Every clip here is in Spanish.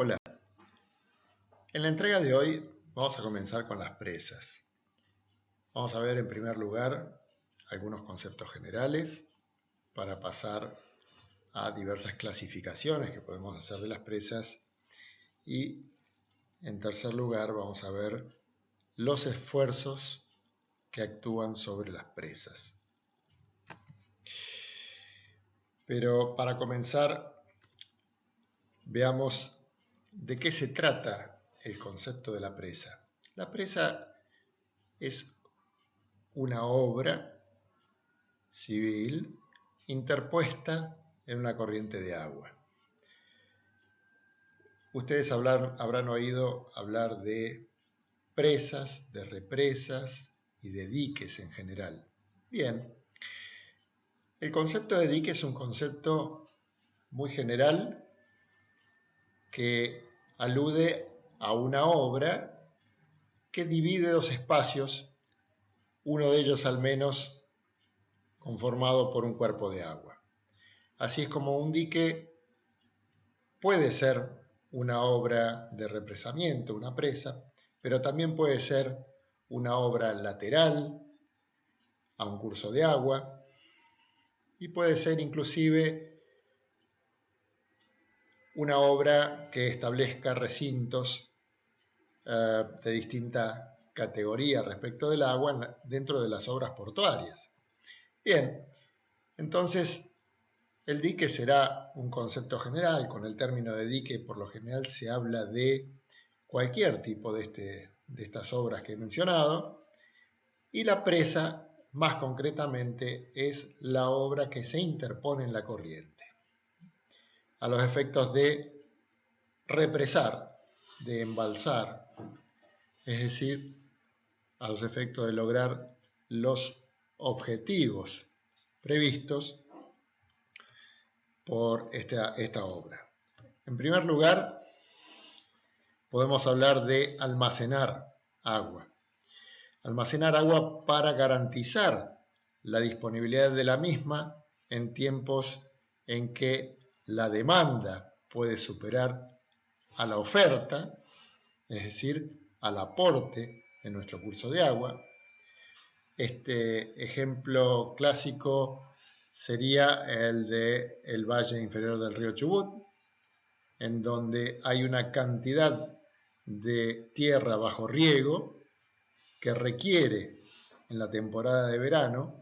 Hola, en la entrega de hoy vamos a comenzar con las presas. Vamos a ver en primer lugar algunos conceptos generales para pasar a diversas clasificaciones que podemos hacer de las presas y en tercer lugar vamos a ver los esfuerzos que actúan sobre las presas. Pero para comenzar, veamos de qué se trata el concepto de la presa. La presa es una obra civil interpuesta en una corriente de agua. Ustedes habrán oído hablar de presas, de represas y de diques en general. Bien, el concepto de dique es un concepto muy general que alude a una obra que divide dos espacios, uno de ellos al menos conformado por un cuerpo de agua. Así es como un dique puede ser una obra de represamiento, una presa, pero también puede ser una obra lateral a un curso de agua y puede ser inclusive una obra que establezca recintos de distinta categoría respecto del agua dentro de las obras portuarias. Bien, entonces el dique será un concepto general. Con el término de dique por lo general se habla de cualquier tipo de estas obras que he mencionado, y la presa más concretamente es la obra que se interpone en la corriente a los efectos de represar, de embalsar, es decir, a los efectos de lograr los objetivos previstos por esta obra. En primer lugar, podemos hablar de almacenar agua. Almacenar agua para garantizar la disponibilidad de la misma en tiempos en que la demanda puede superar a la oferta, es decir, al aporte de nuestro curso de agua. Este ejemplo clásico sería el del valle inferior del río Chubut, en donde hay una cantidad de tierra bajo riego que requiere en la temporada de verano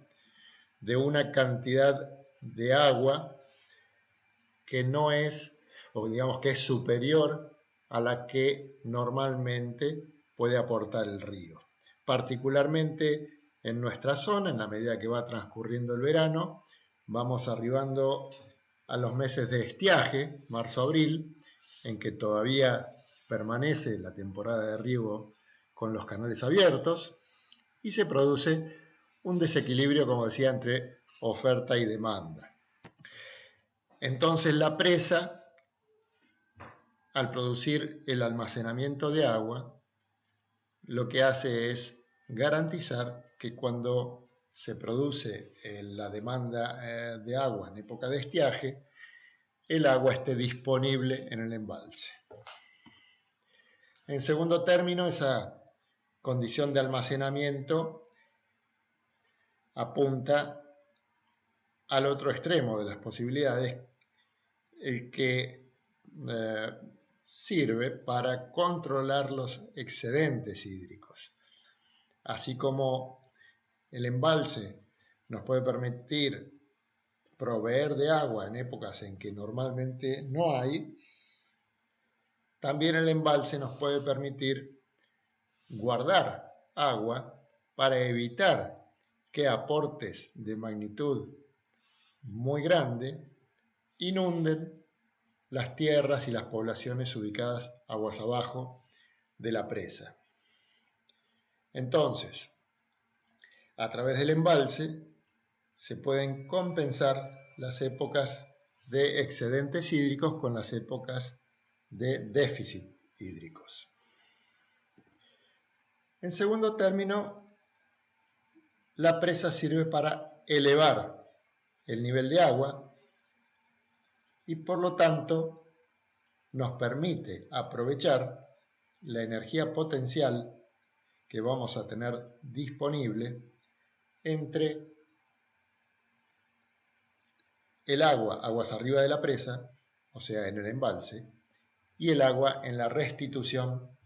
de una cantidad de agua que no es, o digamos que es superior a la que normalmente puede aportar el río. Particularmente en nuestra zona, en la medida que va transcurriendo el verano, vamos arribando a los meses de estiaje, marzo-abril, en que todavía permanece la temporada de riego con los canales abiertos y se produce un desequilibrio, como decía, entre oferta y demanda. Entonces la presa, al producir el almacenamiento de agua, lo que hace es garantizar que cuando se produce la demanda de agua en época de estiaje, el agua esté disponible en el embalse. En segundo término, esa condición de almacenamiento apunta al otro extremo de las posibilidades, el que sirve para controlar los excedentes hídricos. Así como el embalse nos puede permitir proveer de agua en épocas en que normalmente no hay, también el embalse nos puede permitir guardar agua para evitar que aportes de magnitud muy grande inunden las tierras y las poblaciones ubicadas aguas abajo de la presa. Entonces, a través del embalse se pueden compensar las épocas de excedentes hídricos con las épocas de déficit hídricos. En segundo término, la presa sirve para elevar el nivel de agua y por lo tanto nos permite aprovechar la energía potencial que vamos a tener disponible entre el agua, aguas arriba de la presa, o sea, en el embalse, y el agua en la restitución,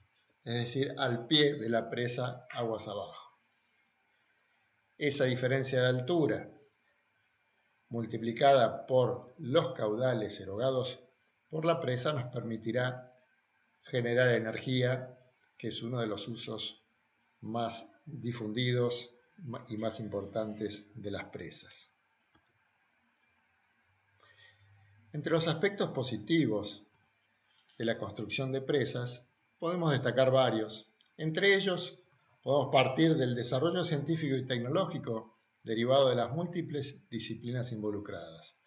es decir, al pie de la presa, aguas abajo. Esa diferencia de altura, multiplicada por los caudales erogados por la presa, nos permitirá generar energía, que es uno de los usos más difundidos y más importantes de las presas. Entre los aspectos positivos de la construcción de presas, podemos destacar varios. Entre ellos, podemos partir del desarrollo científico y tecnológico derivado de las múltiples disciplinas involucradas.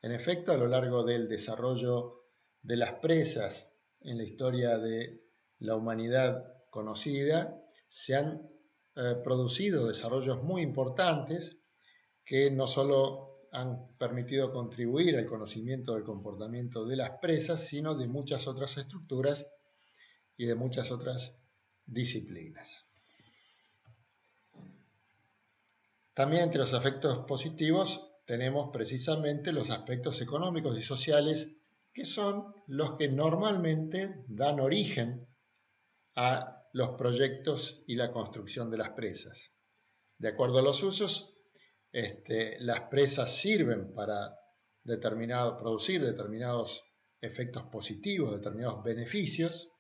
En efecto, a lo largo del desarrollo de las presas en la historia de la humanidad conocida, se han producido desarrollos muy importantes que no solo han permitido contribuir al conocimiento del comportamiento de las presas, sino de muchas otras estructuras y de muchas otras disciplinas. También entre los aspectos positivos tenemos precisamente los aspectos económicos y sociales, que son los que normalmente dan origen a los proyectos y la construcción de las presas. De acuerdo a los usos, las presas sirven para producir determinados efectos positivos, determinados beneficios,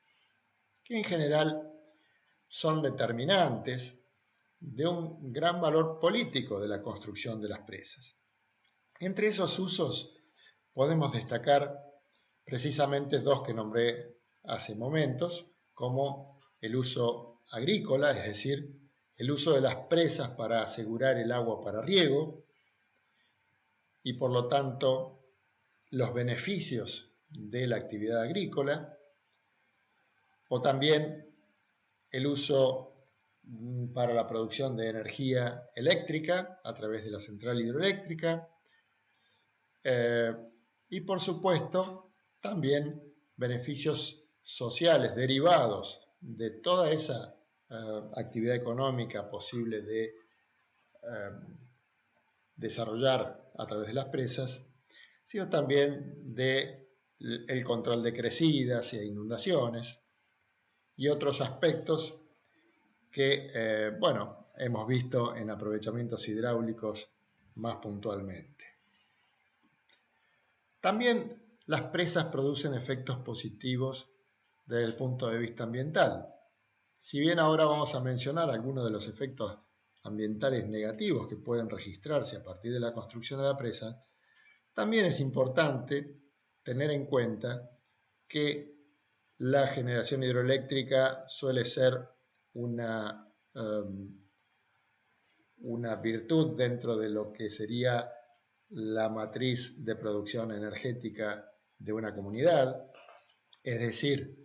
que en general son determinantes de un gran valor político de la construcción de las presas. Entre esos usos podemos destacar precisamente dos que nombré hace momentos, como el uso agrícola, es decir, el uso de las presas para asegurar el agua para riego y por lo tanto los beneficios de la actividad agrícola, o también el uso para la producción de energía eléctrica a través de la central hidroeléctrica y por supuesto también beneficios sociales derivados de toda esa actividad económica posible de desarrollar a través de las presas, sino también del control de crecidas e inundaciones y otros aspectos que, hemos visto en aprovechamientos hidráulicos más puntualmente. También las presas producen efectos positivos desde el punto de vista ambiental. Si bien ahora vamos a mencionar algunos de los efectos ambientales negativos que pueden registrarse a partir de la construcción de la presa, también es importante tener en cuenta que la generación hidroeléctrica suele ser una virtud dentro de lo que sería la matriz de producción energética de una comunidad, es decir,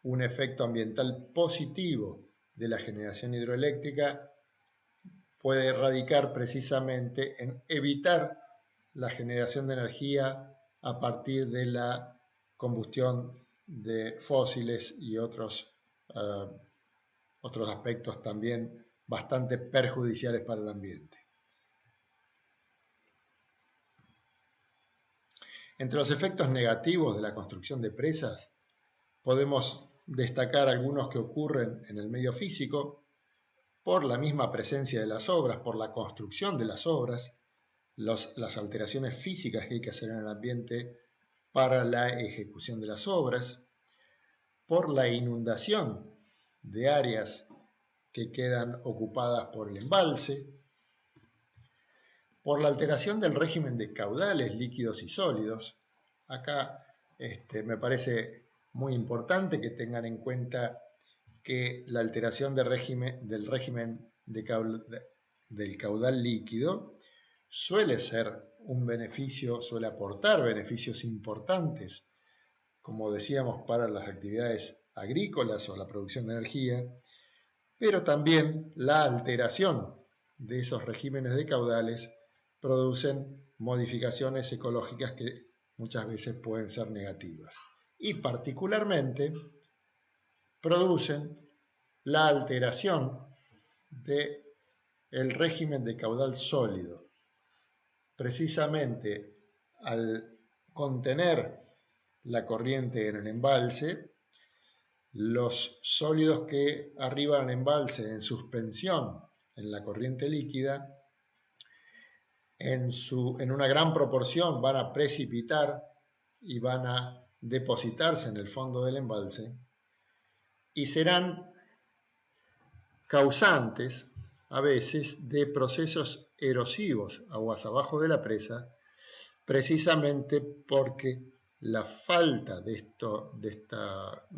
un efecto ambiental positivo de la generación hidroeléctrica puede radicar precisamente en evitar la generación de energía a partir de la combustión de fósiles y otros aspectos también bastante perjudiciales para el ambiente. Entre los efectos negativos de la construcción de presas, podemos destacar algunos que ocurren en el medio físico por la misma presencia de las obras, por la construcción de las obras, las alteraciones físicas que hay que hacer en el ambiente para la ejecución de las obras, por la inundación de áreas que quedan ocupadas por el embalse, por la alteración del régimen de caudales líquidos y sólidos. Acá me parece muy importante que tengan en cuenta que la alteración del régimen del caudal líquido suele ser un beneficio, suele aportar beneficios importantes, como decíamos, para las actividades agrícolas o la producción de energía, pero también la alteración de esos regímenes de caudales producen modificaciones ecológicas que muchas veces pueden ser negativas. y particularmente producen la alteración del régimen de caudal sólido. Precisamente al contener la corriente en el embalse, los sólidos que arriban al embalse en suspensión en la corriente líquida, en una gran proporción van a precipitar y van a depositarse en el fondo del embalse y serán causantes a veces de procesos erosivos aguas abajo de la presa, precisamente porque la falta de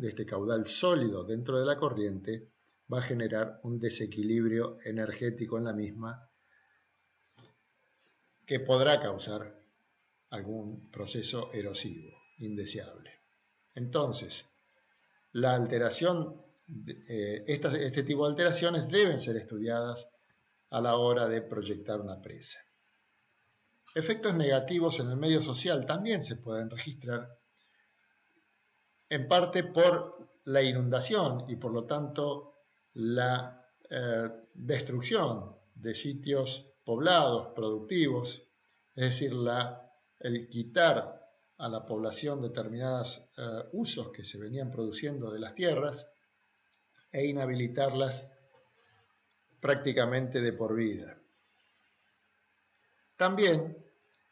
este caudal sólido dentro de la corriente va a generar un desequilibrio energético en la misma que podrá causar algún proceso erosivo indeseable. Entonces, la alteración, este tipo de alteraciones deben ser estudiadas a la hora de proyectar una presa. Efectos negativos en el medio social también se pueden registrar, en parte por la inundación y por lo tanto la destrucción de sitios poblados, productivos, es decir, el quitar a la población determinados usos que se venían produciendo de las tierras e inhabilitarlas prácticamente de por vida. También,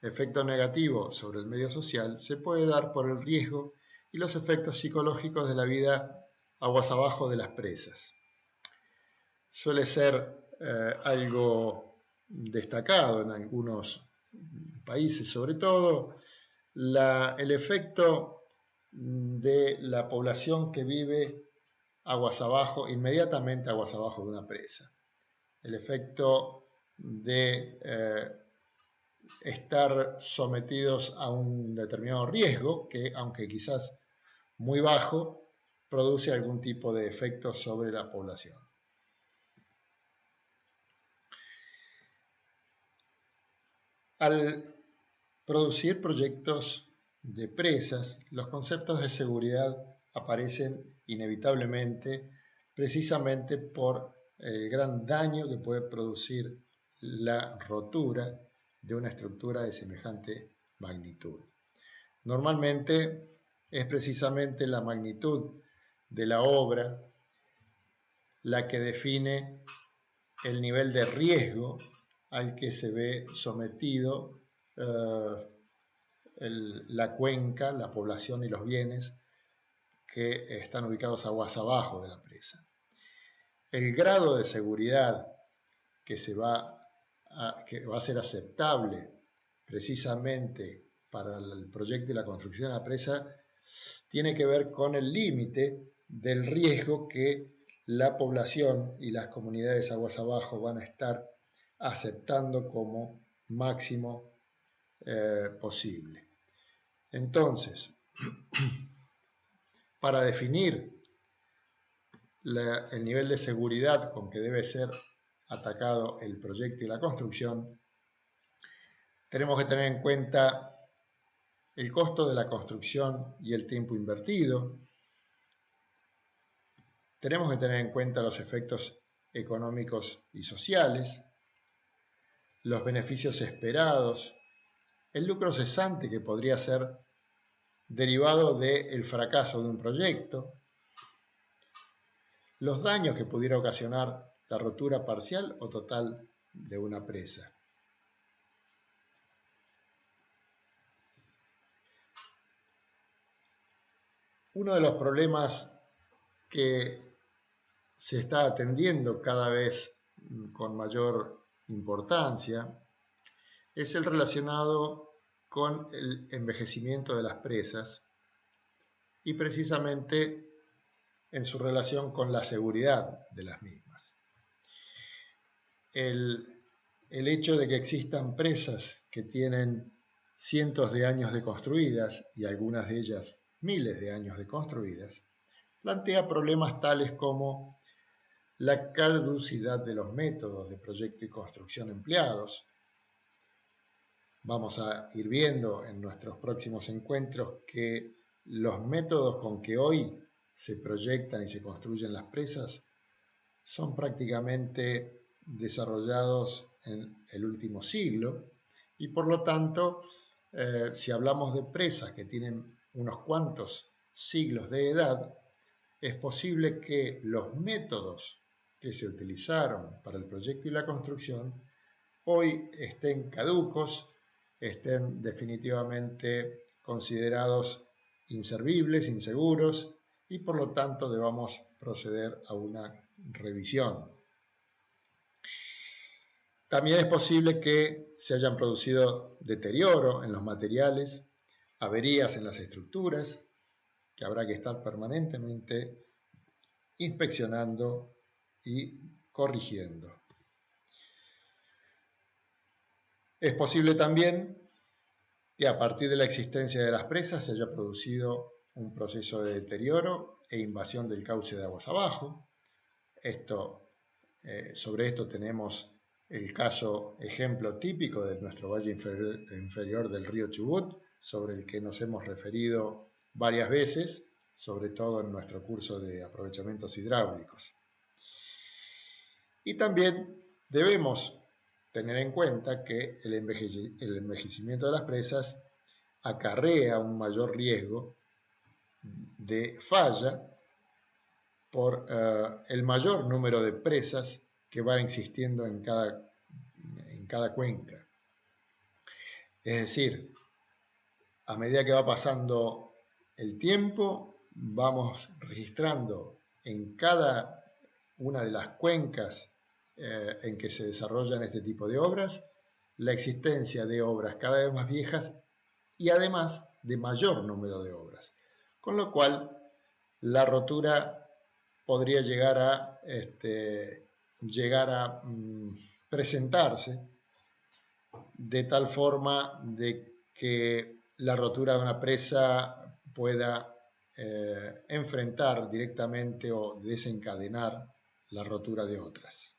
efecto negativo sobre el medio social se puede dar por el riesgo y los efectos psicológicos de la vida aguas abajo de las presas. Suele ser algo destacado en algunos países, sobre todo el efecto de la población que vive aguas abajo, inmediatamente aguas abajo de una presa. El efecto de estar sometidos a un determinado riesgo que, aunque quizás muy bajo, produce algún tipo de efecto sobre la población. Al producir proyectos de presas, los conceptos de seguridad aparecen inevitablemente precisamente por el gran daño que puede producir la rotura de una estructura de semejante magnitud. Normalmente es precisamente la magnitud de la obra la que define el nivel de riesgo al que se ve sometido la cuenca, la población y los bienes que están ubicados aguas abajo de la presa. El grado de seguridad que va a ser aceptable precisamente para el proyecto y la construcción de la presa tiene que ver con el límite del riesgo que la población y las comunidades aguas abajo van a estar aceptando como máximo posible. Entonces, para definir el nivel de seguridad con que debe ser atacado el proyecto y la construcción, tenemos que tener en cuenta el costo de la construcción y el tiempo invertido. Tenemos que tener en cuenta los efectos económicos y sociales, los beneficios esperados, el lucro cesante que podría ser derivado del fracaso de un proyecto, los daños que pudiera ocasionar la rotura parcial o total de una presa. Uno de los problemas que se está atendiendo cada vez con mayor importancia es el relacionado con el envejecimiento de las presas y precisamente en su relación con la seguridad de las mismas. El hecho de que existan presas que tienen cientos de años de construidas y algunas de ellas miles de años de construidas, plantea problemas tales como la caducidad de los métodos de proyecto y construcción empleados. Vamos a ir viendo en nuestros próximos encuentros que los métodos con que hoy se proyectan y se construyen las presas son prácticamente desarrollados en el último siglo y por lo tanto, si hablamos de presas que tienen unos cuantos siglos de edad, es posible que los métodos que se utilizaron para el proyecto y la construcción hoy estén caducos, estén definitivamente considerados inservibles, inseguros, y por lo tanto debamos proceder a una revisión. También es posible que se hayan producido deterioro en los materiales, averías en las estructuras, que habrá que estar permanentemente inspeccionando y corrigiendo. Es posible también que a partir de la existencia de las presas se haya producido un proceso de deterioro e invasión del cauce de aguas abajo. Sobre esto tenemos el caso ejemplo típico de nuestro valle inferior del río Chubut, sobre el que nos hemos referido varias veces, sobre todo en nuestro curso de aprovechamientos hidráulicos. Y también debemos tener en cuenta que el envejecimiento de las presas acarrea un mayor riesgo de falla por el mayor número de presas que van existiendo en cada cuenca. Es decir, a medida que va pasando el tiempo, vamos registrando en cada una de las cuencas en que se desarrollan este tipo de obras, la existencia de obras cada vez más viejas y además de mayor número de obras. Con lo cual, la rotura podría llegar a presentarse de tal forma de que la rotura de una presa pueda enfrentar directamente o desencadenar la rotura de otras.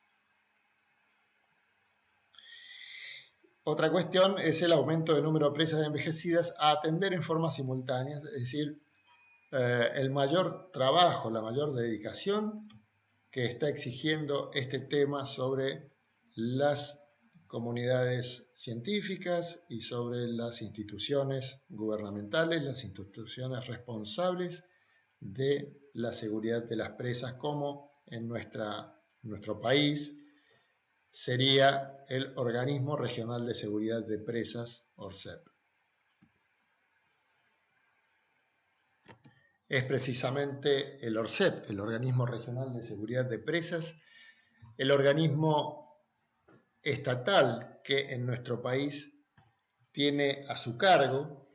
Otra cuestión es el aumento del número de presas envejecidas a atender en forma simultánea, es decir, el mayor trabajo, la mayor dedicación que está exigiendo este tema sobre las comunidades científicas y sobre las instituciones gubernamentales, las instituciones responsables de la seguridad de las presas, como en nuestro país sería el Organismo Regional de Seguridad de Presas, ORSEP. Es precisamente el ORSEP, el Organismo Regional de Seguridad de Presas, el organismo estatal que en nuestro país tiene a su cargo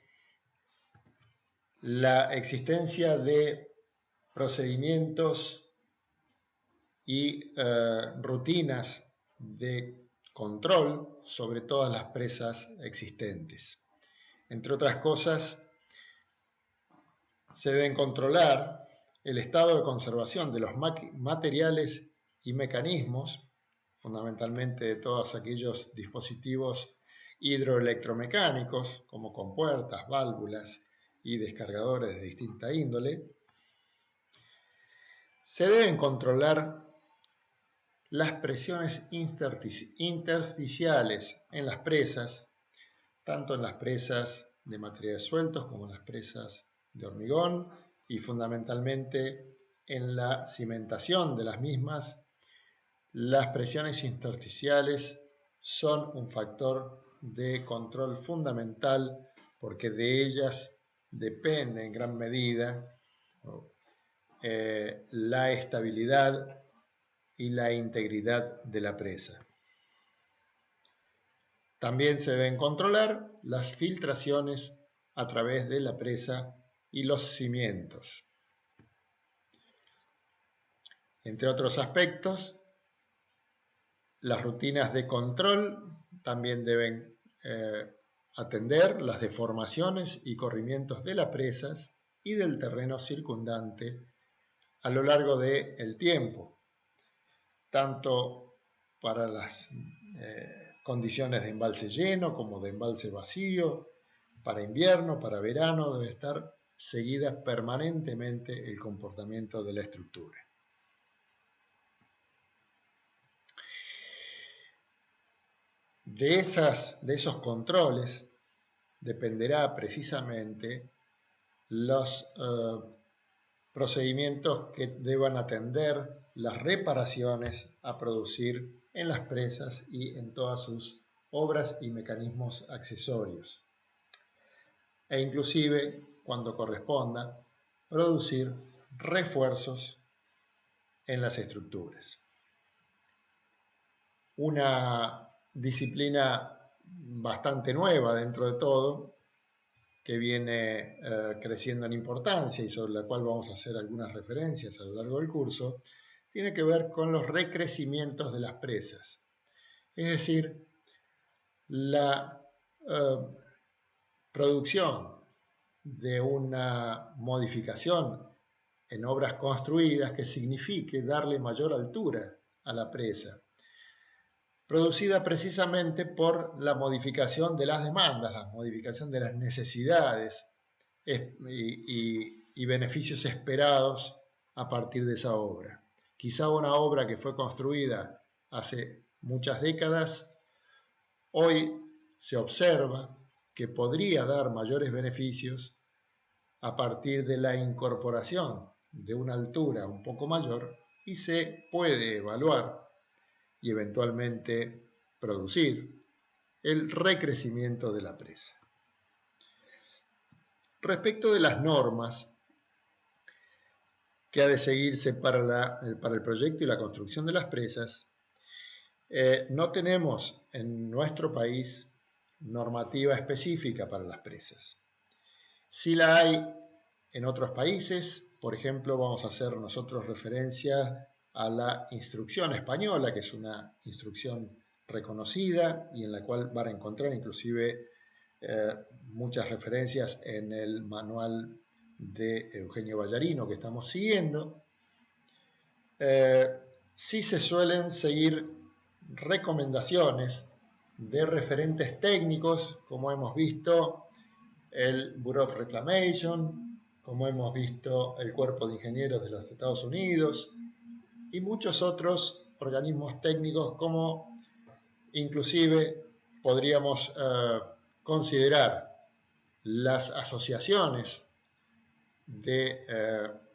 la existencia de procedimientos y rutinas de control sobre todas las presas existentes. Entre otras cosas, se deben controlar el estado de conservación de los materiales y mecanismos, fundamentalmente de todos aquellos dispositivos hidroelectromecánicos, como compuertas, válvulas y descargadores de distinta índole. Se deben controlar las presiones intersticiales en las presas, tanto en las presas de materiales sueltos como en las presas de hormigón y fundamentalmente en la cimentación de las mismas. Las presiones intersticiales son un factor de control fundamental porque de ellas depende en gran medida la estabilidad y la integridad de la presa. También se deben controlar las filtraciones a través de la presa y los cimientos. Entre otros aspectos, las rutinas de control también deben atender las deformaciones y corrimientos de las presas y del terreno circundante a lo largo del tiempo, tanto para las condiciones de embalse lleno como de embalse vacío, para invierno, para verano, debe estar seguida permanentemente el comportamiento de la estructura. De esos controles dependerá precisamente los procedimientos que deban atender las reparaciones a producir en las presas y en todas sus obras y mecanismos accesorios, e inclusive, cuando corresponda, producir refuerzos en las estructuras. Una disciplina bastante nueva dentro de todo, que viene creciendo en importancia y sobre la cual vamos a hacer algunas referencias a lo largo del curso, tiene que ver con los recrecimientos de las presas. Es decir, la producción de una modificación en obras construidas que signifique darle mayor altura a la presa, producida precisamente por la modificación de las demandas, la modificación de las necesidades y beneficios esperados a partir de esa obra. Quizá una obra que fue construida hace muchas décadas, hoy se observa que podría dar mayores beneficios a partir de la incorporación de una altura un poco mayor y se puede evaluar y eventualmente producir el recrecimiento de la presa. Respecto de las normas que ha de seguirse para el proyecto y la construcción de las presas, no tenemos en nuestro país normativa específica para las presas. Sí la hay en otros países. Por ejemplo, vamos a hacer nosotros referencia a la instrucción española, que es una instrucción reconocida y en la cual van a encontrar inclusive muchas referencias en el manual de Eugenio Ballarino que estamos siguiendo. Sí se suelen seguir recomendaciones de referentes técnicos, como hemos visto el Bureau of Reclamation, como hemos visto el Cuerpo de Ingenieros de los Estados Unidos y muchos otros organismos técnicos, como inclusive podríamos considerar las asociaciones de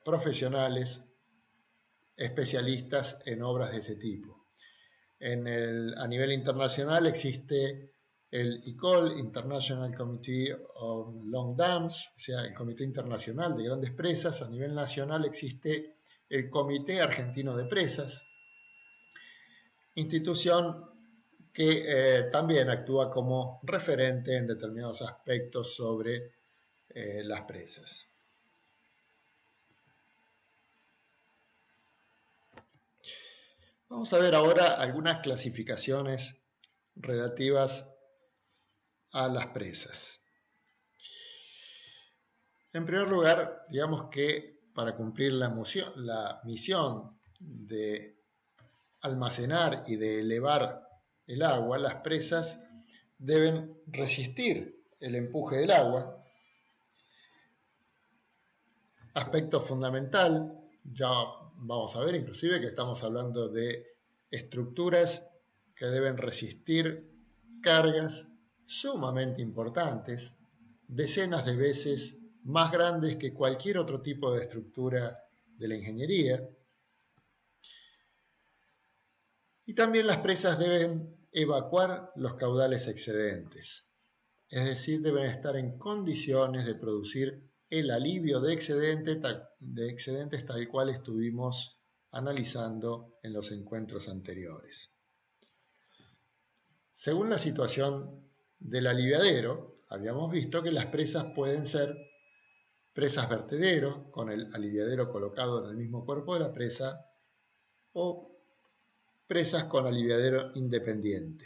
profesionales especialistas en obras de este tipo. A nivel internacional existe el ICOL, International Committee on Long Dams, o sea, el Comité Internacional de Grandes Presas. A nivel nacional existe el Comité Argentino de Presas, institución que también actúa como referente en determinados aspectos sobre las presas. Vamos a ver ahora algunas clasificaciones relativas a las presas. En primer lugar, digamos que para cumplir la misión de almacenar y de elevar el agua, las presas deben resistir el empuje del agua. Aspecto fundamental, ya vamos a ver inclusive que estamos hablando de estructuras que deben resistir cargas sumamente importantes, decenas de veces más grandes que cualquier otro tipo de estructura de la ingeniería. Y también las presas deben evacuar los caudales excedentes, es decir, deben estar en condiciones de producir el alivio de excedentes tal cual estuvimos analizando en los encuentros anteriores. Según la situación del aliviadero, habíamos visto que las presas pueden ser presas vertedero, con el aliviadero colocado en el mismo cuerpo de la presa, o presas con aliviadero independiente,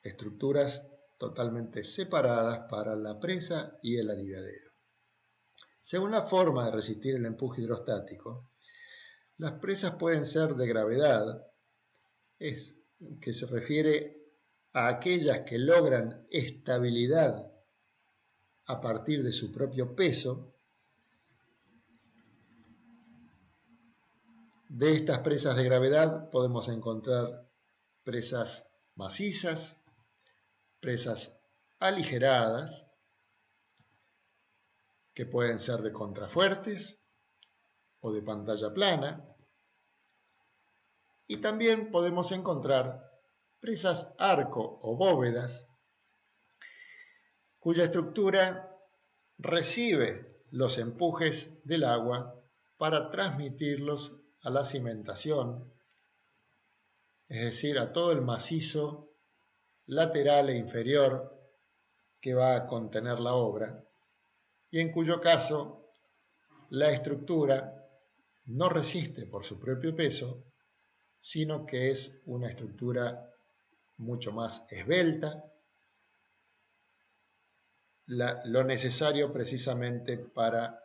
estructuras totalmente separadas para la presa y el aliviadero. Según la forma de resistir el empuje hidrostático, las presas pueden ser de gravedad, que se refiere a aquellas que logran estabilidad a partir de su propio peso. De estas presas de gravedad podemos encontrar presas macizas, presas aligeradas, que pueden ser de contrafuertes o de pantalla plana. Y también podemos encontrar presas arco o bóvedas, cuya estructura recibe los empujes del agua para transmitirlos a la cimentación, es decir, a todo el macizo lateral e inferior que va a contener la obra, y en cuyo caso la estructura no resiste por su propio peso, sino que es una estructura mucho más esbelta, lo necesario precisamente para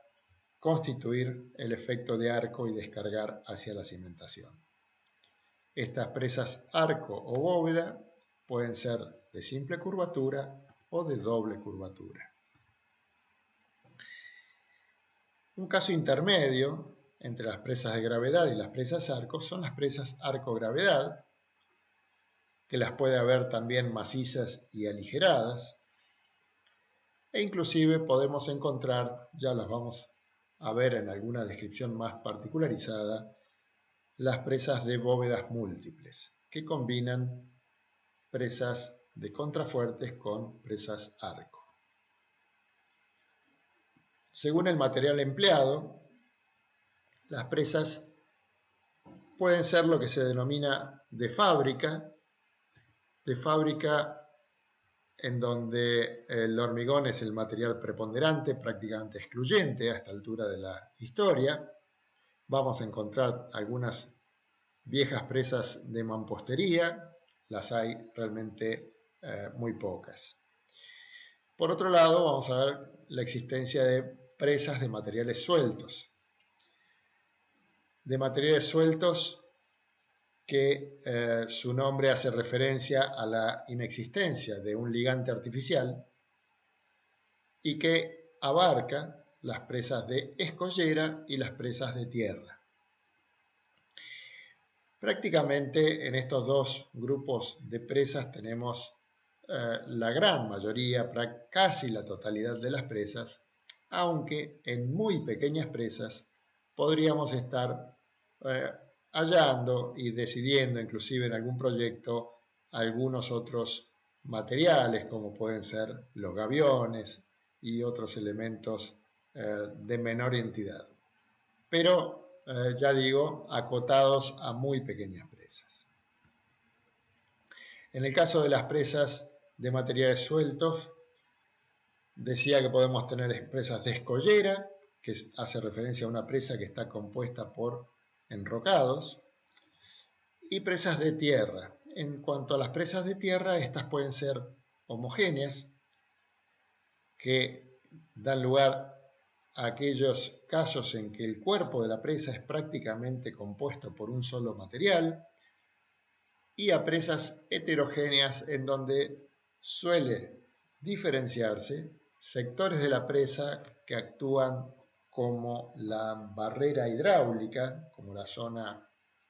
constituir el efecto de arco y descargar hacia la cimentación. Estas presas arco o bóveda pueden ser de simple curvatura o de doble curvatura. Un caso intermedio entre las presas de gravedad y las presas arco son las presas arco-gravedad, que las puede haber también macizas y aligeradas, e inclusive podemos encontrar, ya las vamos a ver en alguna descripción más particularizada, las presas de bóvedas múltiples, que combinan presas de contrafuertes con presas arco. Según el material empleado, las presas pueden ser lo que se denomina de fábrica en donde el hormigón es el material preponderante, prácticamente excluyente a esta altura de la historia. Vamos a encontrar algunas viejas presas de mampostería, las hay realmente muy pocas. Por otro lado, vamos a ver la existencia de presas de materiales sueltos. De materiales sueltos que su nombre hace referencia a la inexistencia de un ligante artificial y que abarca las presas de escollera y las presas de tierra. Prácticamente en estos dos grupos de presas tenemos la gran mayoría, casi la totalidad de las presas, aunque en muy pequeñas presas podríamos estar hallando y decidiendo, inclusive en algún proyecto, algunos otros materiales, como pueden ser los gaviones y otros elementos de menor entidad. Pero, ya digo, acotados a muy pequeñas presas. En el caso de las presas de materiales sueltos, decía que podemos tener presas de escollera, que hace referencia a una presa que está compuesta por enrocados, y presas de tierra. En cuanto a las presas de tierra, estas pueden ser homogéneas, que dan lugar a aquellos casos en que el cuerpo de la presa es prácticamente compuesto por un solo material, y a presas heterogéneas en donde suele diferenciarse sectores de la presa que actúan como la barrera hidráulica, como la zona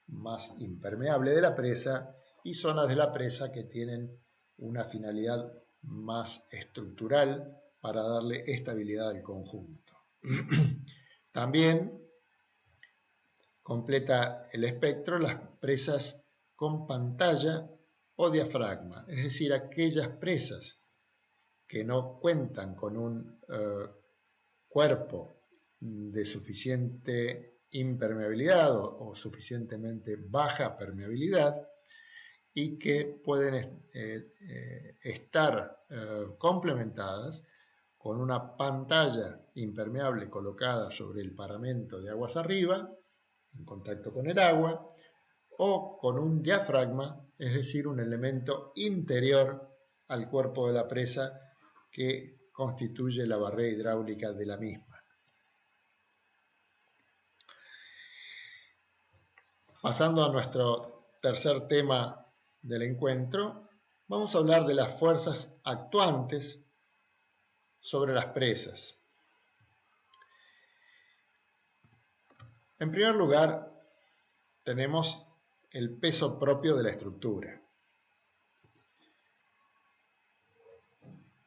más impermeable de la presa, y zonas de la presa que tienen una finalidad más estructural para darle estabilidad al conjunto. También completa el espectro las presas con pantalla o diafragma, es decir, aquellas presas que no cuentan con un cuerpo de suficiente impermeabilidad o suficientemente baja permeabilidad y que pueden estar complementadas con una pantalla impermeable colocada sobre el paramento de aguas arriba, en contacto con el agua, o con un diafragma, es decir, un elemento interior al cuerpo de la presa que constituye la barrera hidráulica de la misma. Pasando a nuestro tercer tema del encuentro, vamos a hablar de las fuerzas actuantes sobre las presas. En primer lugar, tenemos el peso propio de la estructura.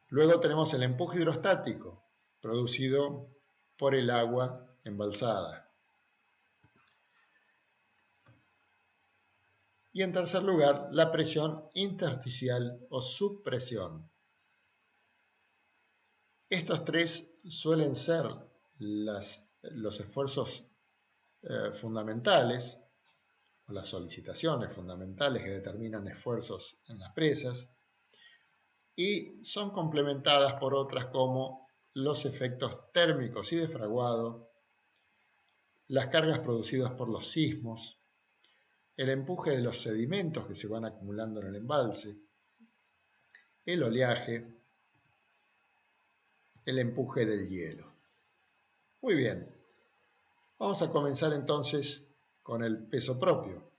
Luego tenemos el empuje hidrostático, producido por el agua embalsada. Y en tercer lugar, la presión intersticial o subpresión. Estos tres suelen ser los esfuerzos fundamentales, o las solicitaciones fundamentales que determinan esfuerzos en las presas, y son complementadas por otras como los efectos térmicos y de fraguado, las cargas producidas por los sismos, el empuje de los sedimentos que se van acumulando en el embalse, el oleaje, el empuje del hielo. Muy bien, vamos a comenzar entonces con el peso propio.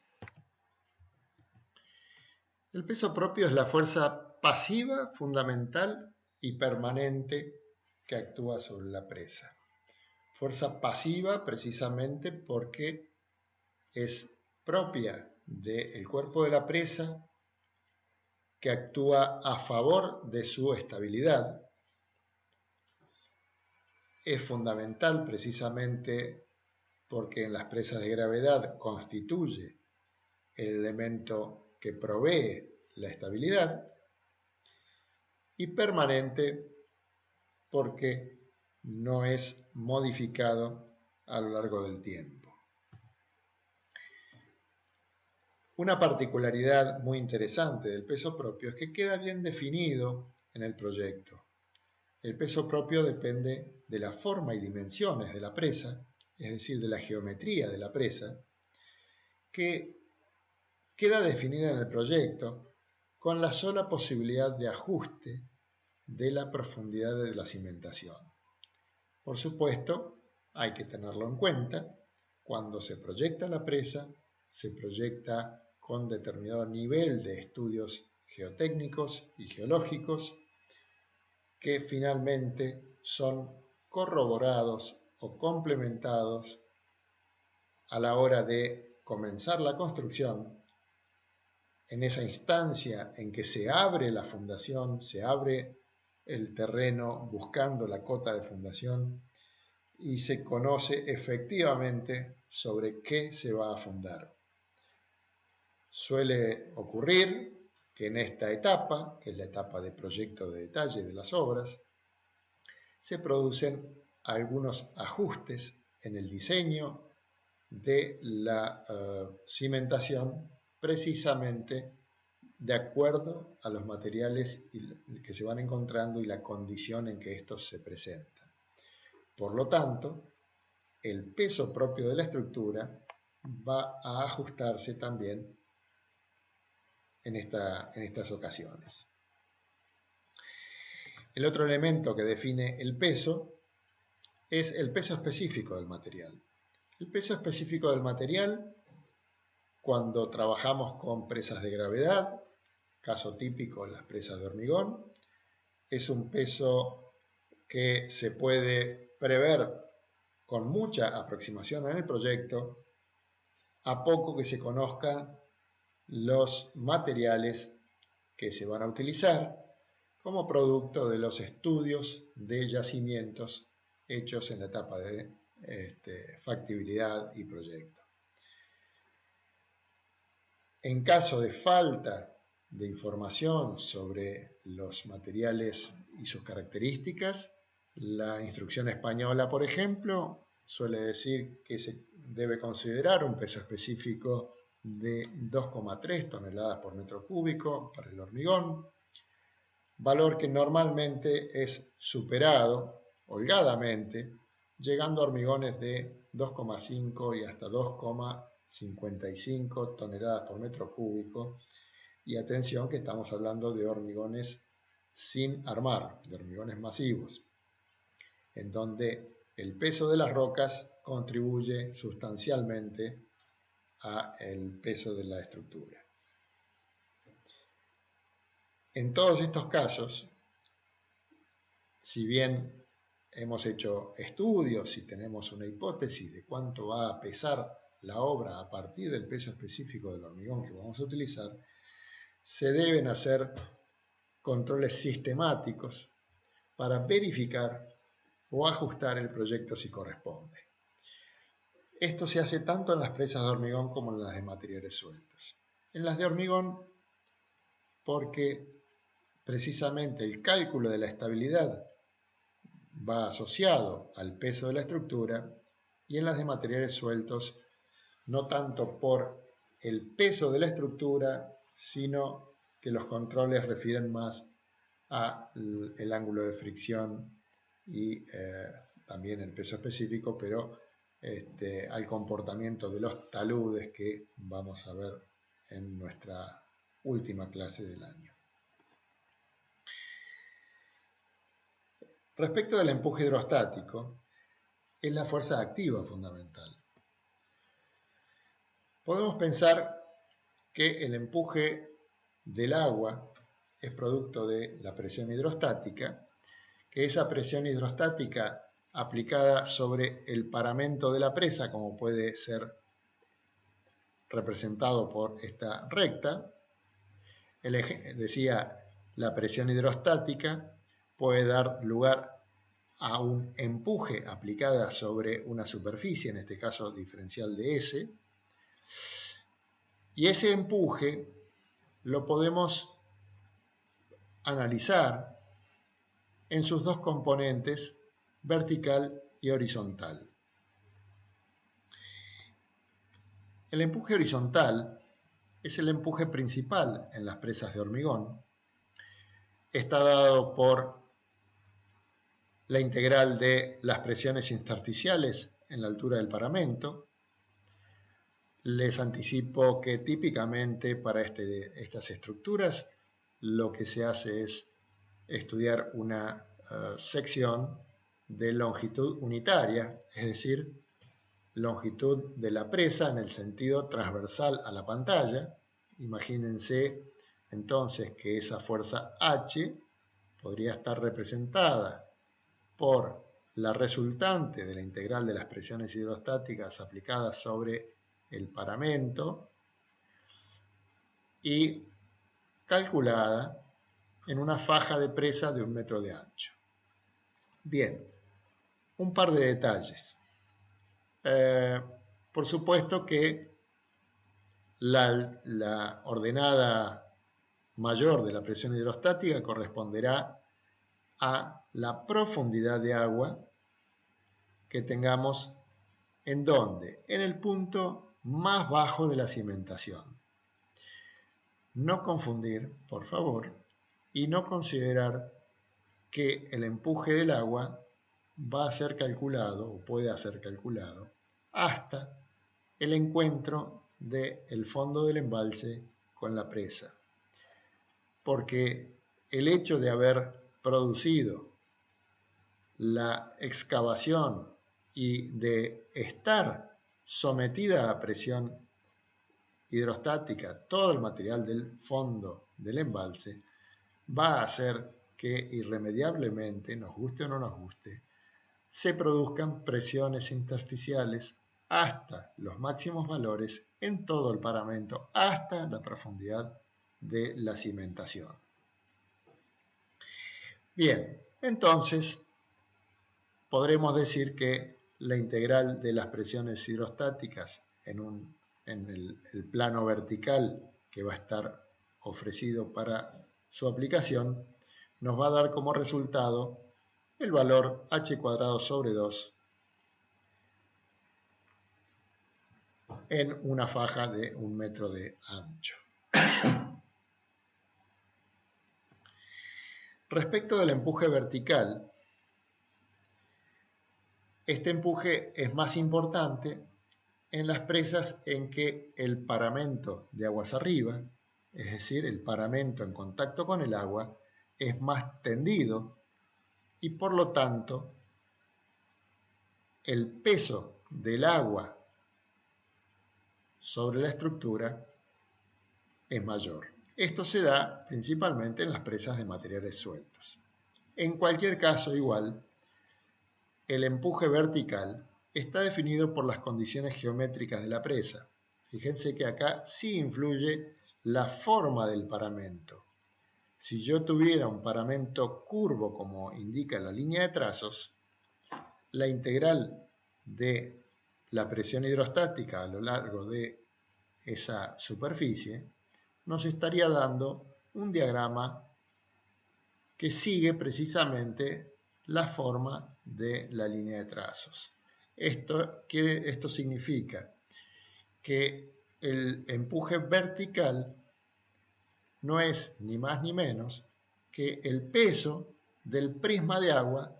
El peso propio es la fuerza pasiva, fundamental y permanente que actúa sobre la presa. Fuerza pasiva precisamente porque es propia del cuerpo de la presa, que actúa a favor de su estabilidad. Es fundamental precisamente porque en las presas de gravedad constituye el elemento que provee la estabilidad, y permanente porque no es modificado a lo largo del tiempo. Una particularidad muy interesante del peso propio es que queda bien definido en el proyecto. El peso propio depende de la forma y dimensiones de la presa, es decir, de la geometría de la presa, que queda definida en el proyecto con la sola posibilidad de ajuste de la profundidad de la cimentación. Por supuesto, hay que tenerlo en cuenta. Cuando se proyecta la presa, se proyecta con determinado nivel de estudios geotécnicos y geológicos que finalmente son corroborados o complementados a la hora de comenzar la construcción. En esa instancia en que se abre la fundación, se abre el terreno buscando la cota de fundación y se conoce efectivamente sobre qué se va a fundar. Suele ocurrir que en esta etapa, que es la etapa de proyecto de detalle de las obras, se producen algunos ajustes en el diseño de la cimentación, precisamente de acuerdo a los materiales que se van encontrando y la condición en que estos se presentan. Por lo tanto, el peso propio de la estructura va a ajustarse también en estas ocasiones. El otro elemento que define el peso es el peso específico del material. El peso específico del material, cuando trabajamos con presas de gravedad, caso típico las presas de hormigón, es un peso que se puede prever con mucha aproximación en el proyecto, a poco que se conozcan los materiales que se van a utilizar como producto de los estudios de yacimientos hechos en la etapa de factibilidad y proyecto. En caso de falta de información sobre los materiales y sus características, la instrucción española, por ejemplo, suele decir que se debe considerar un peso específico de 2,3 toneladas por metro cúbico para el hormigón, valor que normalmente es superado holgadamente, llegando a hormigones de 2,5 y hasta 2,55 toneladas por metro cúbico. Y atención que estamos hablando de hormigones sin armar, de hormigones masivos, en donde el peso de las rocas contribuye sustancialmente al peso de la estructura. En todos estos casos, si bien hemos hecho estudios y tenemos una hipótesis de cuánto va a pesar la obra a partir del peso específico del hormigón que vamos a utilizar, se deben hacer controles sistemáticos para verificar o ajustar el proyecto si corresponde. Esto se hace tanto en las presas de hormigón como en las de materiales sueltos. En las de hormigón, porque precisamente el cálculo de la estabilidad va asociado al peso de la estructura, y en las de materiales sueltos no tanto por el peso de la estructura, sino que los controles refieren más al ángulo de fricción y también el peso específico, pero al comportamiento de los taludes que vamos a ver en nuestra última clase del año. Respecto del empuje hidrostático, es la fuerza activa fundamental. Podemos pensar que el empuje del agua es producto de la presión hidrostática, que esa presión hidrostática aplicada sobre el paramento de la presa, como puede ser representado por esta recta, decía, la presión hidrostática puede dar lugar a un empuje aplicada sobre una superficie, en este caso diferencial de S, y ese empuje lo podemos analizar en sus dos componentes, vertical y horizontal. El empuje horizontal es el empuje principal en las presas de hormigón. Está dado por la integral de las presiones intersticiales en la altura del paramento. Les anticipo que típicamente para estas estructuras lo que se hace es estudiar una sección de longitud unitaria, es decir, longitud de la presa en el sentido transversal a la pantalla. Imagínense entonces que esa fuerza H podría estar representada por la resultante de la integral de las presiones hidrostáticas aplicadas sobre el paramento y calculada en una faja de presa de 1 metro de ancho. Bien, un par de detalles. Por supuesto que la ordenada mayor de la presión hidrostática corresponderá a la profundidad de agua que tengamos ¿en dónde? En el punto más bajo de la cimentación. No confundir, por favor, y no considerar que el empuje del agua va a ser calculado, o puede ser calculado, hasta el encuentro del fondo del embalse con la presa. Porque el hecho de haber producido la excavación y de estar sometida a presión hidrostática todo el material del fondo del embalse, va a hacer que irremediablemente, nos guste o no nos guste, se produzcan presiones intersticiales hasta los máximos valores en todo el paramento, hasta la profundidad de la cimentación. Bien, entonces podremos decir que la integral de las presiones hidrostáticas en el plano vertical que va a estar ofrecido para su aplicación nos va a dar como resultado el valor h cuadrado sobre 2 en una faja de 1 metro de ancho. Respecto del empuje vertical, este empuje es más importante en las presas en que el paramento de aguas arriba, es decir, el paramento en contacto con el agua, es más tendido y por lo tanto el peso del agua sobre la estructura es mayor. Esto se da principalmente en las presas de materiales sueltos. En cualquier caso, igual, el empuje vertical está definido por las condiciones geométricas de la presa. Fíjense que acá sí influye la forma del paramento. Si yo tuviera un paramento curvo, como indica la línea de trazos, la integral de la presión hidrostática a lo largo de esa superficie nos estaría dando un diagrama que sigue precisamente la forma de la línea de trazos. Esto significa que el empuje vertical no es ni más ni menos que el peso del prisma de agua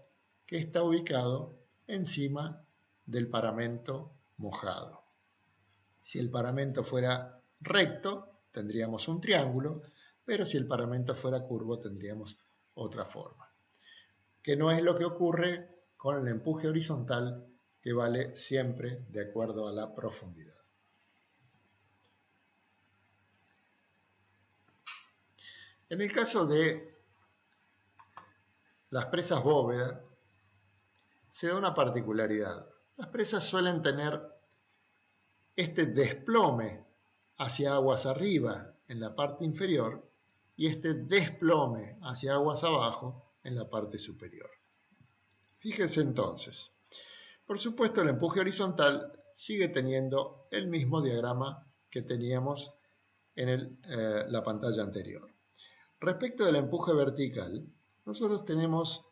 que está ubicado encima del paramento mojado. Si el paramento fuera recto, tendríamos un triángulo, pero si el paramento fuera curvo, tendríamos otra forma. Que no es lo que ocurre con el empuje horizontal, que vale siempre de acuerdo a la profundidad. En el caso de las presas bóveda, se da una particularidad. Las presas suelen tener este desplome hacia aguas arriba en la parte inferior y este desplome hacia aguas abajo en la parte superior. Fíjense entonces, por supuesto el empuje horizontal sigue teniendo el mismo diagrama que teníamos en la pantalla anterior. Respecto del empuje vertical, nosotros tenemos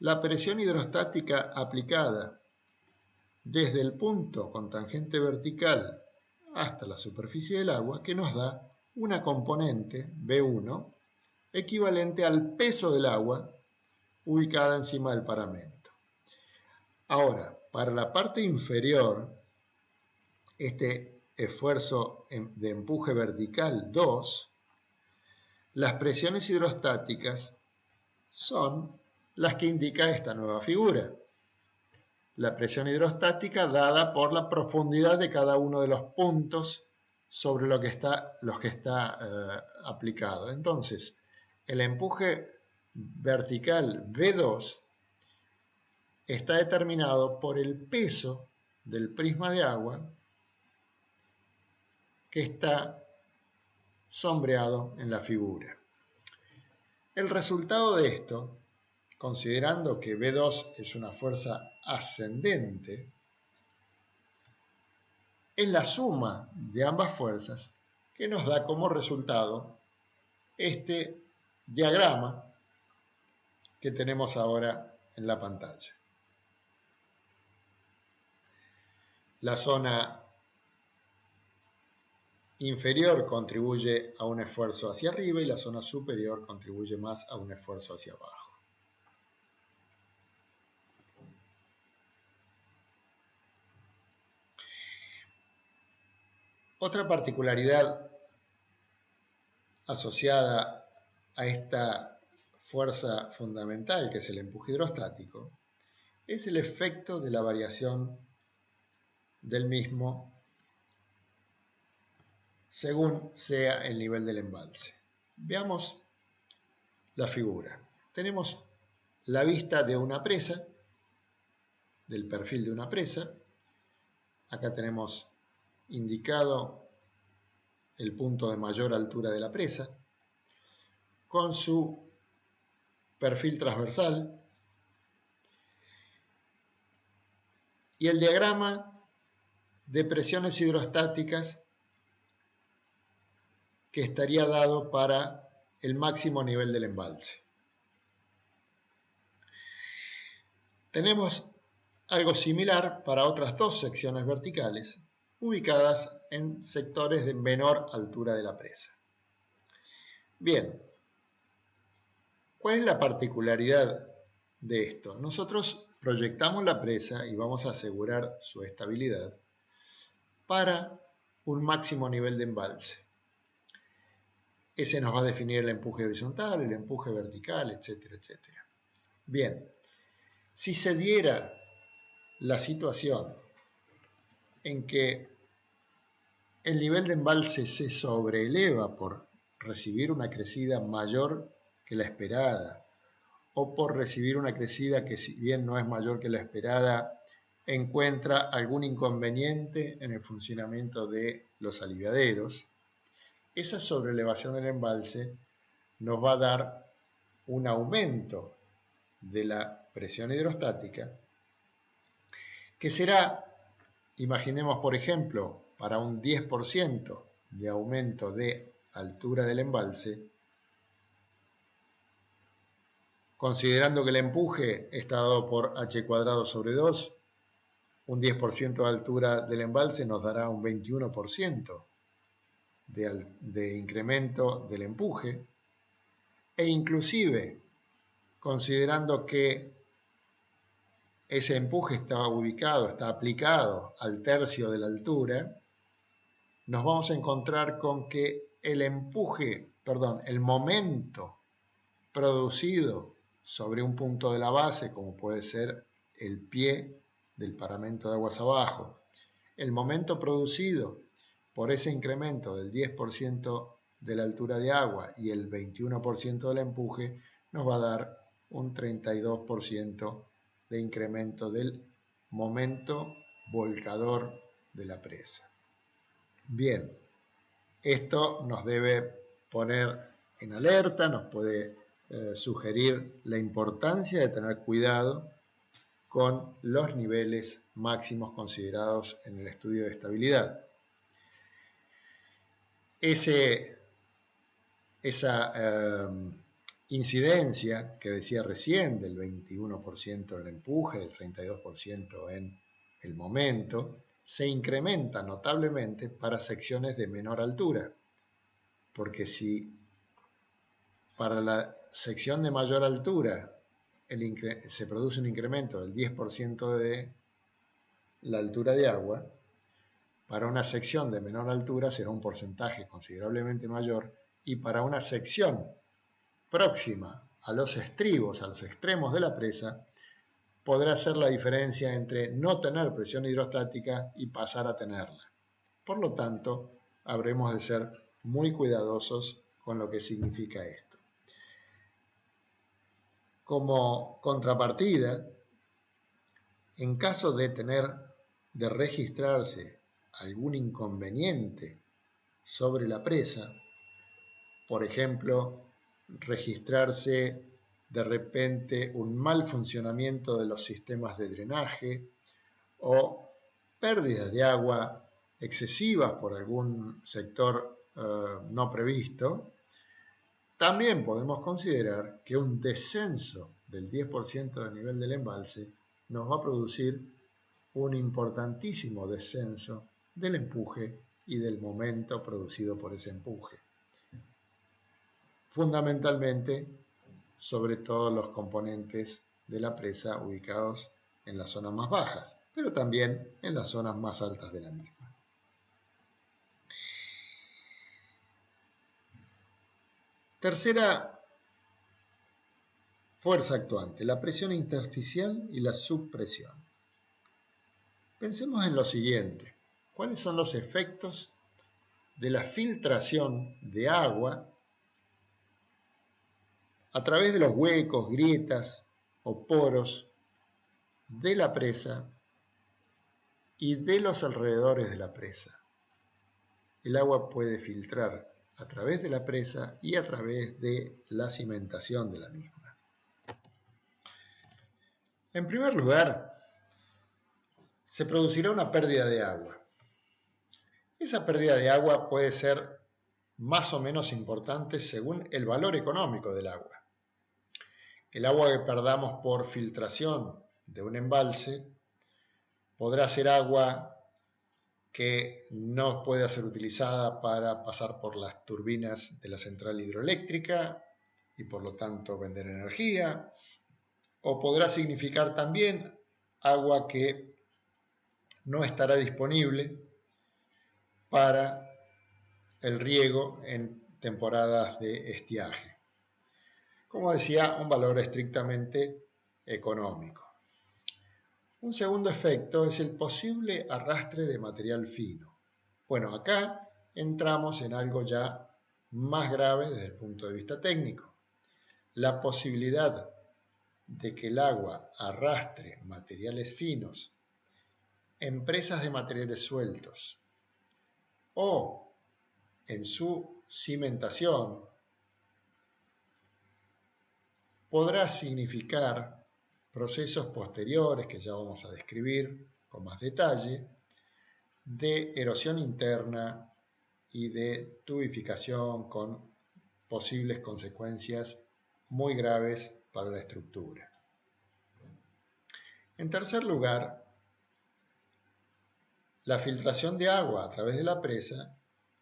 la presión hidrostática aplicada desde el punto con tangente vertical hasta la superficie del agua, que nos da una componente, B1, equivalente al peso del agua ubicada encima del paramento. Ahora, para la parte inferior, este esfuerzo de empuje vertical 2, las presiones hidrostáticas son las que indica esta nueva figura. La presión hidrostática dada por la profundidad de cada uno de los puntos sobre los que está aplicado. Entonces, el empuje vertical B2 está determinado por el peso del prisma de agua que está sombreado en la figura. El resultado de esto, considerando que B2 es una fuerza ascendente, es la suma de ambas fuerzas que nos da como resultado este diagrama que tenemos ahora en la pantalla. La zona inferior contribuye a un esfuerzo hacia arriba y la zona superior contribuye más a un esfuerzo hacia abajo. Otra particularidad asociada a esta fuerza fundamental, que es el empuje hidrostático, es el efecto de la variación del mismo según sea el nivel del embalse. Veamos la figura. Tenemos la vista de una presa, del perfil de una presa. Acá tenemos indicado el punto de mayor altura de la presa, con su perfil transversal, y el diagrama de presiones hidrostáticas que estaría dado para el máximo nivel del embalse. Tenemos algo similar para otras dos secciones verticales, ubicadas en sectores de menor altura de la presa. Bien, ¿cuál es la particularidad de esto? Nosotros proyectamos la presa y vamos a asegurar su estabilidad para un máximo nivel de embalse. Ese nos va a definir el empuje horizontal, el empuje vertical, etcétera, etcétera. Bien, si se diera la situación en que el nivel de embalse se sobreeleva por recibir una crecida mayor que la esperada, o por recibir una crecida que, si bien no es mayor que la esperada, encuentra algún inconveniente en el funcionamiento de los aliviaderos, esa sobrelevación del embalse nos va a dar un aumento de la presión hidrostática, que será, imaginemos por ejemplo, para un 10% de aumento de altura del embalse, considerando que el empuje está dado por h² sobre 2, un 10% de altura del embalse nos dará un 21% de incremento del empuje, e inclusive considerando que ese empuje está aplicado al tercio de la altura, nos vamos a encontrar con que el momento producido sobre un punto de la base, como puede ser el pie del paramento de aguas abajo, el momento producido por ese incremento del 10% de la altura de agua y el 21% del empuje, nos va a dar un 32% de incremento del momento volcador de la presa. Bien, esto nos debe poner en alerta, nos puede sugerir la importancia de tener cuidado con los niveles máximos considerados en el estudio de estabilidad. Esa incidencia que decía recién del 21% en el empuje, del 32% en el momento, se incrementa notablemente para secciones de menor altura, porque si para la sección de mayor altura se produce un incremento del 10% de la altura de agua, para una sección de menor altura será un porcentaje considerablemente mayor, y para una sección próxima a los estribos, a los extremos de la presa, podrá ser la diferencia entre no tener presión hidrostática y pasar a tenerla. Por lo tanto, habremos de ser muy cuidadosos con lo que significa esto. Como contrapartida, en caso de registrarse algún inconveniente sobre la presa, por ejemplo, registrarse de repente un mal funcionamiento de los sistemas de drenaje o pérdidas de agua excesivas por algún sector no previsto, también podemos considerar que un descenso del 10% del nivel del embalse nos va a producir un importantísimo descenso del empuje y del momento producido por ese empuje. Fundamentalmente sobre todos los componentes de la presa ubicados en las zonas más bajas, pero también en las zonas más altas de la misma. Tercera fuerza actuante, la presión intersticial y la subpresión. Pensemos en lo siguiente: ¿cuáles son los efectos de la filtración de agua a través de los huecos, grietas o poros de la presa y de los alrededores de la presa? El agua puede filtrar a través de la presa y a través de la cimentación de la misma. En primer lugar, se producirá una pérdida de agua. Esa pérdida de agua puede ser más o menos importante según el valor económico del agua. El agua que perdamos por filtración de un embalse podrá ser agua que no pueda ser utilizada para pasar por las turbinas de la central hidroeléctrica y por lo tanto vender energía, o podrá significar también agua que no estará disponible para el riego en temporadas de estiaje. Como decía, un valor estrictamente económico. Un segundo efecto es el posible arrastre de material fino. Bueno, acá entramos en algo ya más grave desde el punto de vista técnico. La posibilidad de que el agua arrastre materiales finos en presas de materiales sueltos o en su cimentación, podrá significar procesos posteriores que ya vamos a describir con más detalle, de erosión interna y de tubificación con posibles consecuencias muy graves para la estructura. En tercer lugar, la filtración de agua a través de la presa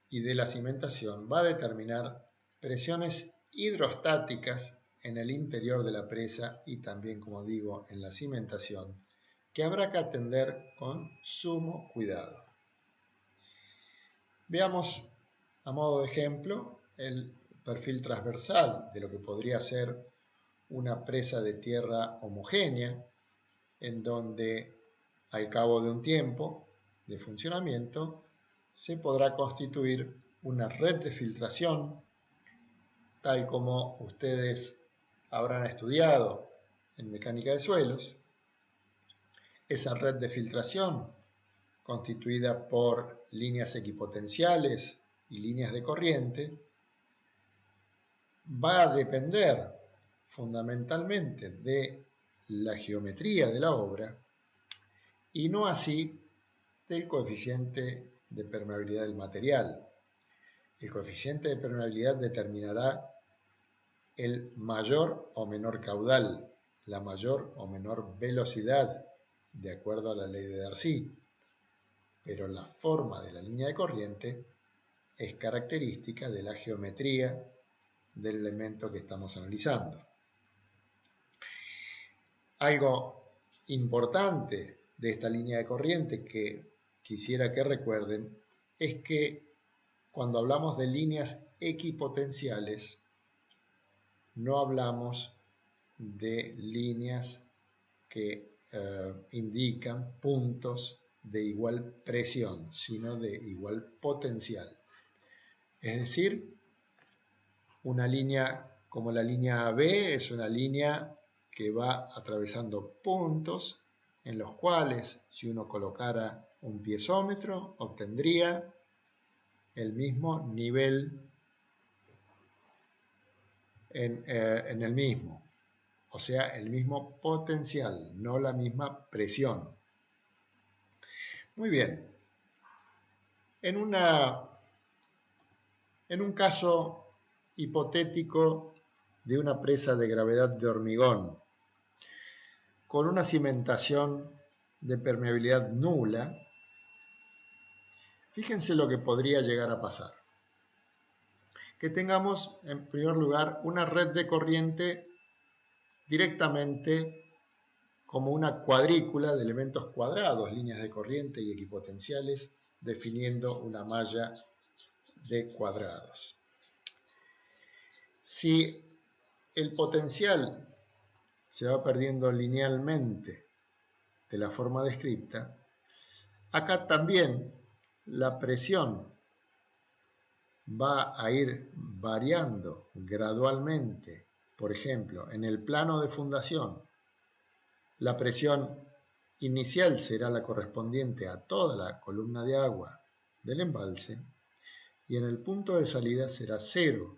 y de la cimentación va a determinar presiones hidrostáticas en el interior de la presa y también, como digo, en la cimentación, que habrá que atender con sumo cuidado. Veamos, a modo de ejemplo, el perfil transversal de lo que podría ser una presa de tierra homogénea, en donde al cabo de un tiempo de funcionamiento se podrá constituir una red de filtración, tal como ustedes habrán estudiado en mecánica de suelos. Esa red de filtración, constituida por líneas equipotenciales y líneas de corriente, va a depender fundamentalmente de la geometría de la obra y no así del coeficiente de permeabilidad del material. El coeficiente de permeabilidad determinará el mayor o menor caudal, la mayor o menor velocidad, de acuerdo a la ley de Darcy, pero la forma de la línea de corriente es característica de la geometría del elemento que estamos analizando. Algo importante de esta línea de corriente que quisiera que recuerden es que cuando hablamos de líneas equipotenciales no hablamos de líneas que indican puntos de igual presión, sino de igual potencial. Es decir, una línea como la línea AB es una línea que va atravesando puntos en los cuales, si uno colocara un piezómetro, obtendría el mismo nivel en el mismo, o sea, el mismo potencial, no la misma presión. Muy bien. En un caso hipotético de una presa de gravedad de hormigón con una cimentación de permeabilidad nula, fíjense lo que podría llegar a pasar. Que tengamos, en primer lugar, una red de corriente directamente como una cuadrícula de elementos cuadrados, líneas de corriente y equipotenciales, definiendo una malla de cuadrados. Si el potencial se va perdiendo linealmente de la forma descrita, acá también la presión va a ir variando gradualmente. Por ejemplo, en el plano de fundación, la presión inicial será la correspondiente a toda la columna de agua del embalse y en el punto de salida será cero.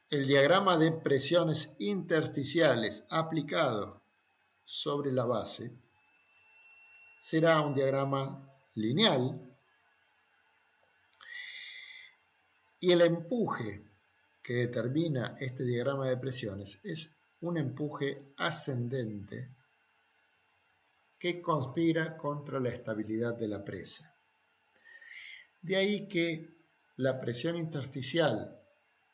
El diagrama de presiones intersticiales aplicado sobre la base será un diagrama lineal y el empuje que determina este diagrama de presiones es un empuje ascendente que conspira contra la estabilidad de la presa. De ahí que la presión intersticial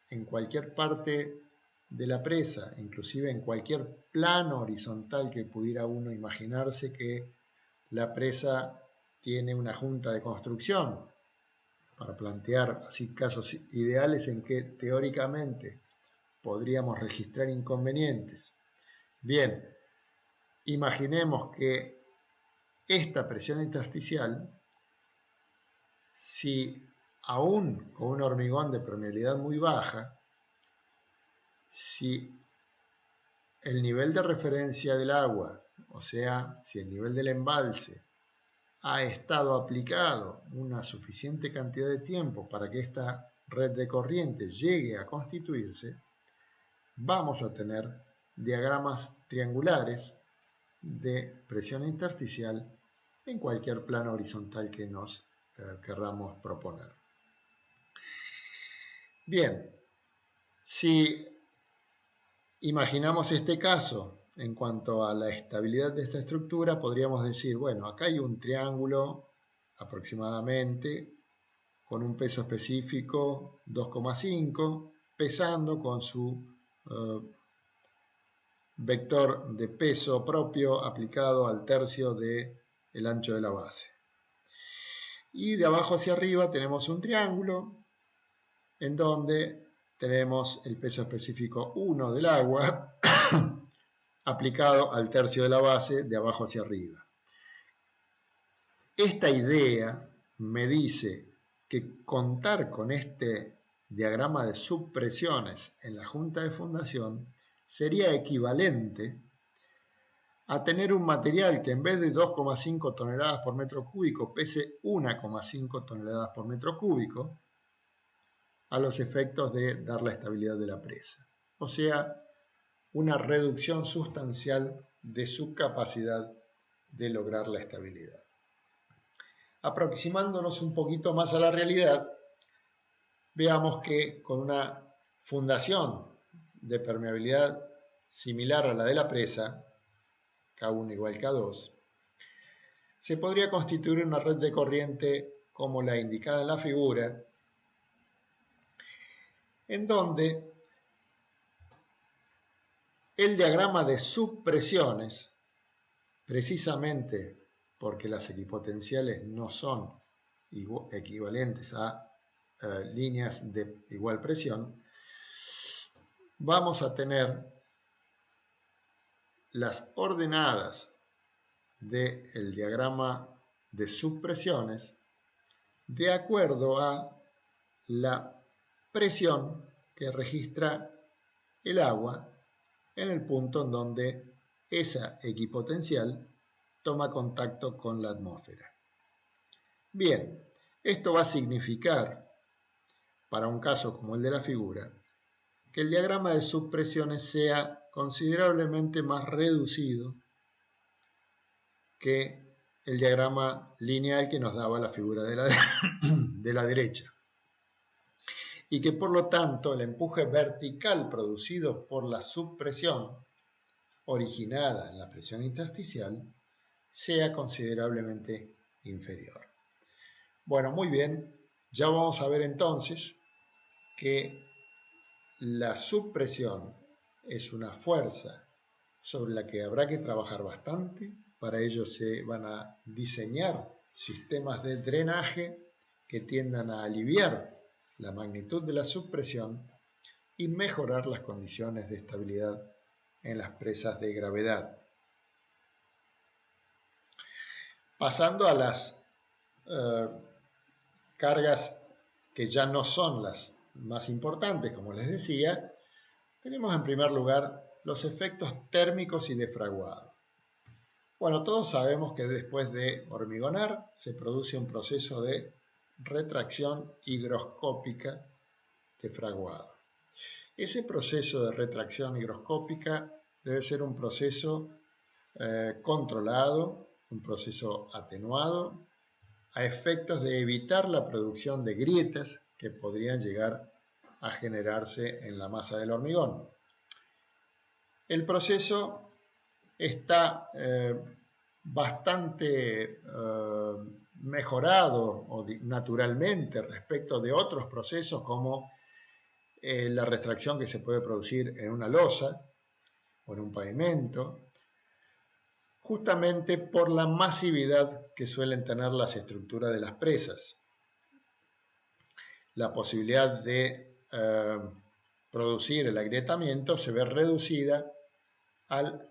en cualquier parte de la presa, inclusive en cualquier plano horizontal que pudiera uno imaginarse que la presa tiene una junta de construcción, para plantear así casos ideales en que teóricamente podríamos registrar inconvenientes. Bien, imaginemos que esta presión intersticial, si aún con un hormigón de permeabilidad muy baja, si el nivel de referencia del agua, o sea, si el nivel del embalse ha estado aplicado una suficiente cantidad de tiempo para que esta red de corriente llegue a constituirse, vamos a tener diagramas triangulares de presión intersticial en cualquier plano horizontal que nos querramos proponer. Bien, si imaginamos este caso en cuanto a la estabilidad de esta estructura, podríamos decir, bueno, acá hay un triángulo aproximadamente con un peso específico 2,5, pesando con su vector de peso propio aplicado al tercio del ancho de la base. Y de abajo hacia arriba tenemos un triángulo en donde tenemos el peso específico 1 del agua aplicado al tercio de la base de abajo hacia arriba. Esta idea me dice que contar con este diagrama de subpresiones en la junta de fundación sería equivalente a tener un material que en vez de 2,5 toneladas por metro cúbico pese 1,5 toneladas por metro cúbico a los efectos de dar la estabilidad de la presa. O sea, una reducción sustancial de su capacidad de lograr la estabilidad. Aproximándonos un poquito más a la realidad, veamos que con una fundación de permeabilidad similar a la de la presa, K1 igual K2, se podría constituir una red de corriente como la indicada en la figura, en donde el diagrama de subpresiones, precisamente porque las equipotenciales no son equivalentes a líneas de igual presión, vamos a tener las ordenadas del diagrama de subpresiones de acuerdo a la presión que registra el agua en el punto en donde esa equipotencial toma contacto con la atmósfera. Bien, esto va a significar, para un caso como el de la figura, que el diagrama de subpresiones sea considerablemente más reducido que el diagrama lineal que nos daba la figura de la derecha. Y que por lo tanto el empuje vertical producido por la subpresión originada en la presión intersticial sea considerablemente inferior. Bueno, muy bien, ya vamos a ver entonces que la subpresión es una fuerza sobre la que habrá que trabajar bastante. Para ello se van a diseñar sistemas de drenaje que tiendan a aliviar la magnitud de la subpresión y mejorar las condiciones de estabilidad en las presas de gravedad. Pasando a las cargas que ya no son las más importantes, como les decía, tenemos en primer lugar los efectos térmicos y de fraguado. Bueno, todos sabemos que después de hormigonar se produce un proceso de retracción higroscópica de fraguado. Ese proceso de retracción higroscópica debe ser un proceso controlado, un proceso atenuado, a efectos de evitar la producción de grietas que podrían llegar a generarse en la masa del hormigón. El proceso está bastante mejorado naturalmente respecto de otros procesos como la retracción que se puede producir en una losa o en un pavimento, justamente por la masividad que suelen tener las estructuras de las presas. La posibilidad de producir el agrietamiento se ve reducida al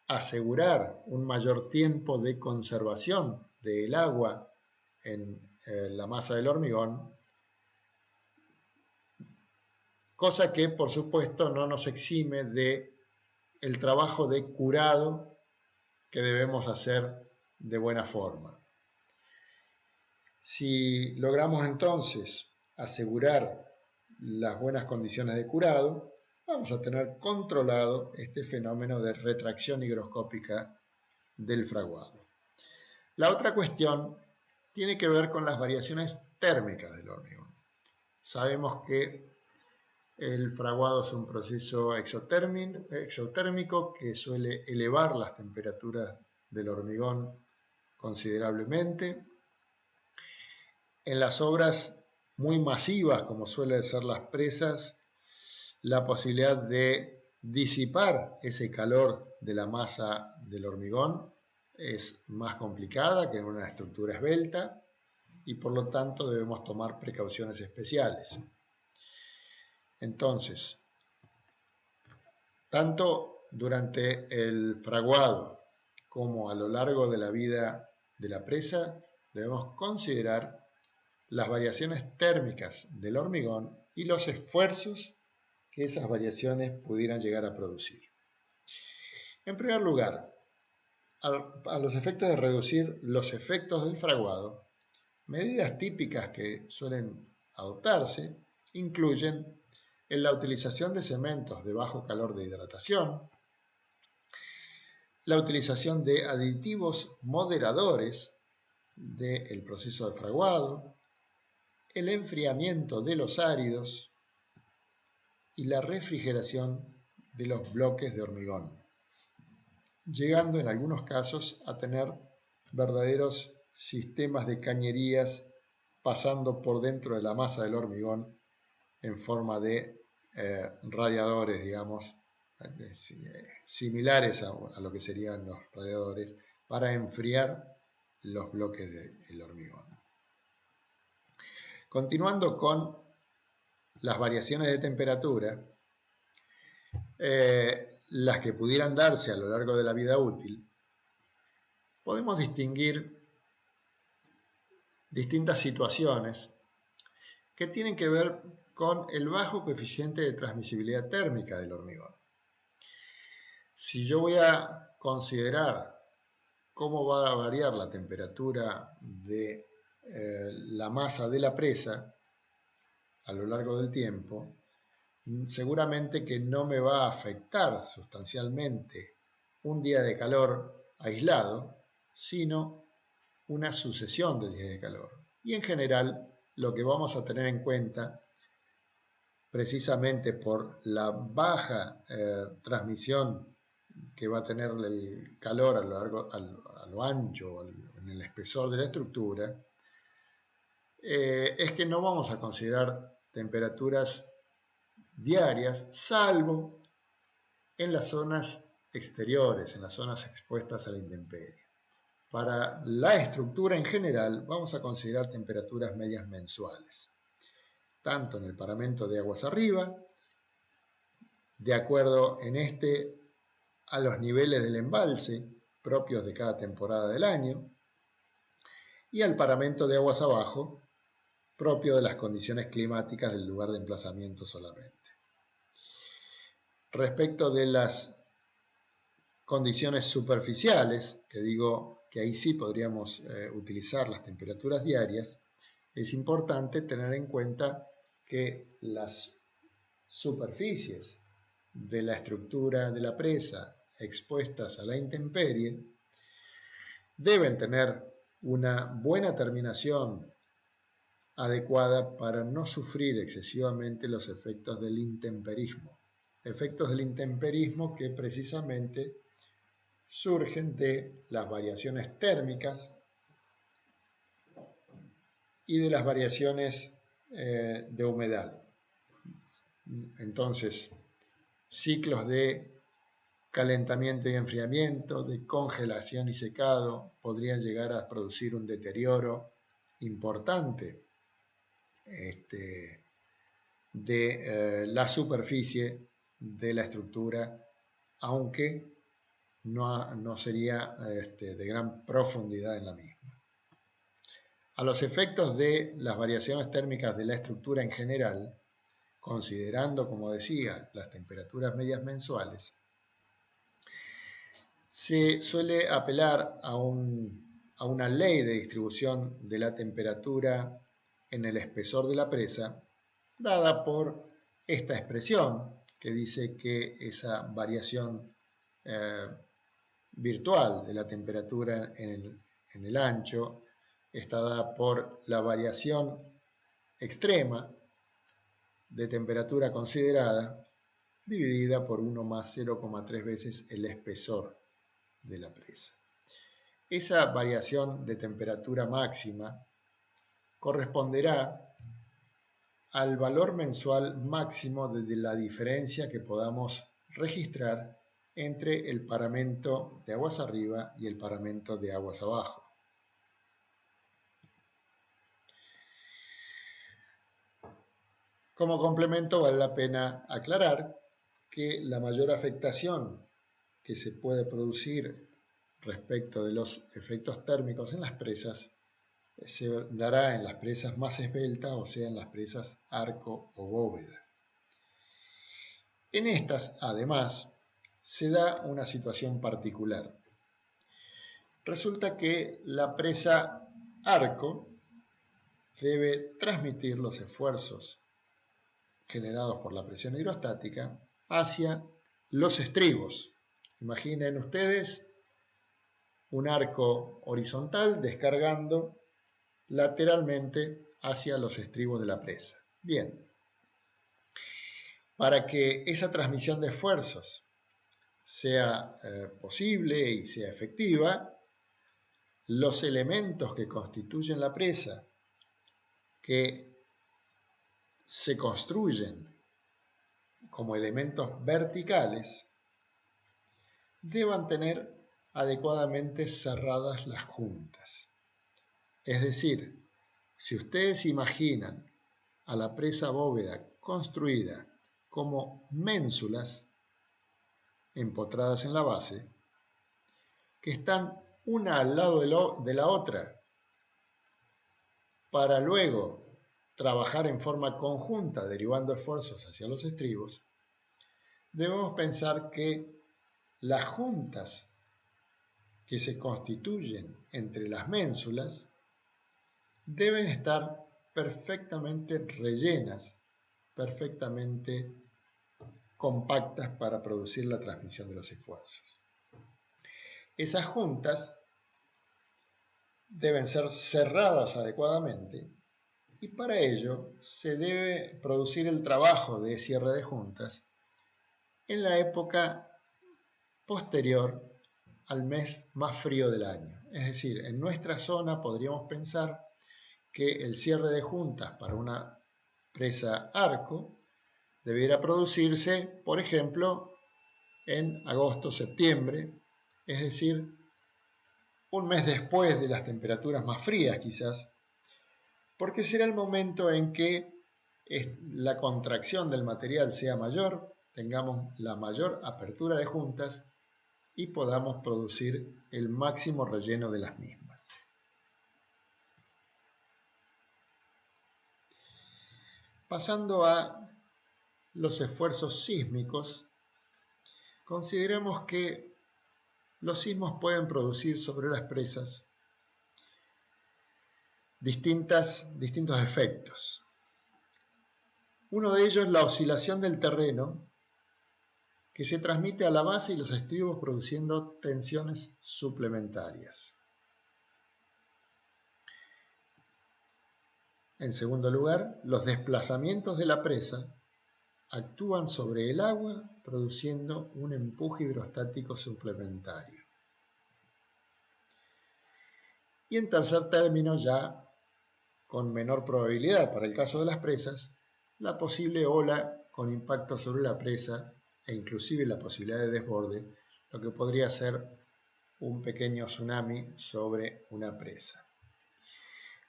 asegurar un mayor tiempo de conservación del agua en la masa del hormigón, cosa que por supuesto no nos exime de el trabajo de curado que debemos hacer de buena forma. Si logramos entonces asegurar las buenas condiciones de curado, vamos a tener controlado este fenómeno de retracción higroscópica del fraguado. La otra cuestión tiene que ver con las variaciones térmicas del hormigón. Sabemos que el fraguado es un proceso exotérmico que suele elevar las temperaturas del hormigón considerablemente. En las obras muy masivas, como suelen ser las presas, la posibilidad de disipar ese calor de la masa del hormigón es más complicada que en una estructura esbelta y por lo tanto debemos tomar precauciones especiales. Entonces, tanto durante el fraguado como a lo largo de la vida de la presa, debemos considerar las variaciones térmicas del hormigón y los esfuerzos que esas variaciones pudieran llegar a producir. En primer lugar, a los efectos de reducir los efectos del fraguado, medidas típicas que suelen adoptarse incluyen la utilización de cementos de bajo calor de hidratación, la utilización de aditivos moderadores del proceso de fraguado, el enfriamiento de los áridos y la refrigeración de los bloques de hormigón, llegando en algunos casos a tener verdaderos sistemas de cañerías pasando por dentro de la masa del hormigón en forma de radiadores, digamos, similares a lo que serían los radiadores, para enfriar los bloques del hormigón. Continuando con las variaciones de temperatura, las que pudieran darse a lo largo de la vida útil, podemos distinguir distintas situaciones que tienen que ver con el bajo coeficiente de transmisibilidad térmica del hormigón. Si yo voy a considerar cómo va a variar la temperatura de la masa de la presa a lo largo del tiempo, seguramente que no me va a afectar sustancialmente un día de calor aislado, sino una sucesión de días de calor. Y en general, lo que vamos a tener en cuenta, precisamente por la baja transmisión que va a tener el calor a lo ancho, en el espesor de la estructura, es que no vamos a considerar temperaturas diarias, salvo en las zonas exteriores, en las zonas expuestas a la intemperie. Para la estructura en general, vamos a considerar temperaturas medias mensuales, tanto en el paramento de aguas arriba, de acuerdo en a los niveles del embalse propios de cada temporada del año, y al paramento de aguas abajo, propio de las condiciones climáticas del lugar de emplazamiento solamente. Respecto de las condiciones superficiales, que digo que ahí sí podríamos utilizar las temperaturas diarias, es importante tener en cuenta que las superficies de la estructura de la presa expuestas a la intemperie deben tener una buena terminación adecuada para no sufrir excesivamente los efectos del intemperismo. Efectos del intemperismo que precisamente surgen de las variaciones térmicas y de las variaciones de humedad. Entonces, ciclos de calentamiento y enfriamiento, de congelación y secado, podrían llegar a producir un deterioro importante de la superficie de la estructura, aunque no sería de gran profundidad en la misma. A los efectos de las variaciones térmicas de la estructura en general, considerando, como decía, las temperaturas medias mensuales, se suele apelar a una ley de distribución de la temperatura en el espesor de la presa, dada por esta expresión que dice que esa variación virtual de la temperatura en el ancho está dada por la variación extrema de temperatura considerada dividida por 1 más 0,3 veces el espesor de la presa. Esa variación de temperatura máxima corresponderá al valor mensual máximo de la diferencia que podamos registrar entre el paramento de aguas arriba y el paramento de aguas abajo. Como complemento, vale la pena aclarar que la mayor afectación que se puede producir respecto de los efectos térmicos en las presas se dará en las presas más esbeltas, o sea, en las presas arco o bóveda. En estas, además, se da una situación particular. Resulta que la presa arco debe transmitir los esfuerzos generados por la presión hidrostática hacia los estribos. Imaginen ustedes un arco horizontal descargando lateralmente hacia los estribos de la presa. Bien, para que esa transmisión de esfuerzos sea posible y sea efectiva, los elementos que constituyen la presa, que se construyen como elementos verticales, deban tener adecuadamente cerradas las juntas. Es decir, si ustedes imaginan a la presa bóveda construida como ménsulas empotradas en la base, que están una al lado de la otra, para luego trabajar en forma conjunta derivando esfuerzos hacia los estribos, debemos pensar que las juntas que se constituyen entre las ménsulas deben estar perfectamente rellenas, perfectamente compactas para producir la transmisión de los esfuerzos. Esas juntas deben ser cerradas adecuadamente y para ello se debe producir el trabajo de cierre de juntas en la época posterior al mes más frío del año. Es decir, en nuestra zona podríamos pensar que el cierre de juntas para una presa arco debiera producirse, por ejemplo, en agosto-septiembre, es decir, un mes después de las temperaturas más frías quizás, porque será el momento en que la contracción del material sea mayor, tengamos la mayor apertura de juntas y podamos producir el máximo relleno de las mismas. Pasando a los esfuerzos sísmicos, consideremos que los sismos pueden producir sobre las presas distintos efectos. Uno de ellos es la oscilación del terreno que se transmite a la base y los estribos produciendo tensiones suplementarias. En segundo lugar, los desplazamientos de la presa actúan sobre el agua produciendo un empuje hidrostático suplementario. Y en tercer término, ya con menor probabilidad para el caso de las presas, la posible ola con impacto sobre la presa e inclusive la posibilidad de desborde, lo que podría ser un pequeño tsunami sobre una presa.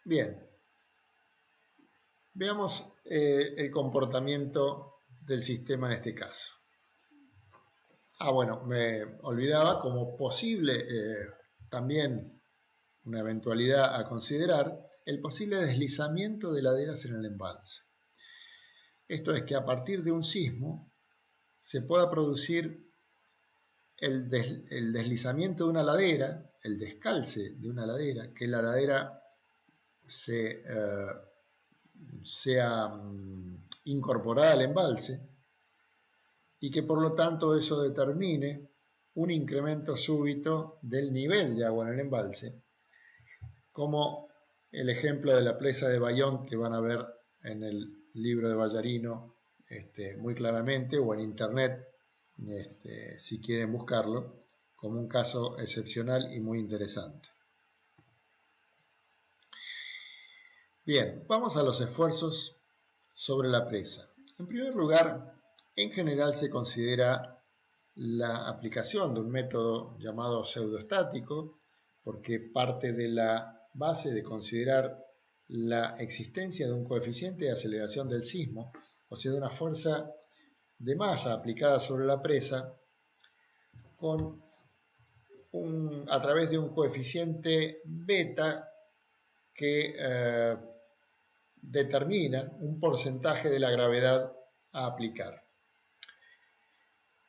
Bien, veamos el comportamiento del sistema en este caso. Bueno, me olvidaba como posible también una eventualidad a considerar el posible deslizamiento de laderas en el embalse. Esto es que a partir de un sismo se pueda producir el deslizamiento de una ladera, el descalce de una ladera, que la ladera sea incorporada al embalse y que por lo tanto eso determine un incremento súbito del nivel de agua en el embalse, como el ejemplo de la presa de Bayón que van a ver en el libro de Vallarino muy claramente, o en internet si quieren buscarlo, como un caso excepcional y muy interesante. Bien, vamos a los esfuerzos sobre la presa. En primer lugar, en general se considera la aplicación de un método llamado pseudoestático, porque parte de la base de considerar la existencia de un coeficiente de aceleración del sismo, o sea, de una fuerza de masa aplicada sobre la presa, a través de un coeficiente beta que determina un porcentaje de la gravedad a aplicar.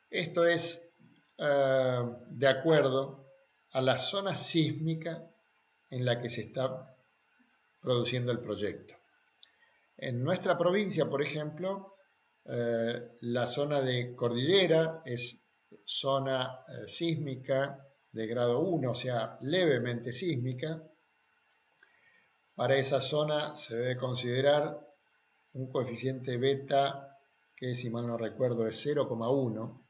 Esto es de acuerdo a la zona sísmica en la que se está produciendo el proyecto. En nuestra provincia, por ejemplo, la zona de cordillera es zona sísmica de grado 1, o sea, levemente sísmica. Para esa zona se debe considerar un coeficiente beta que, si mal no recuerdo, es 0,1.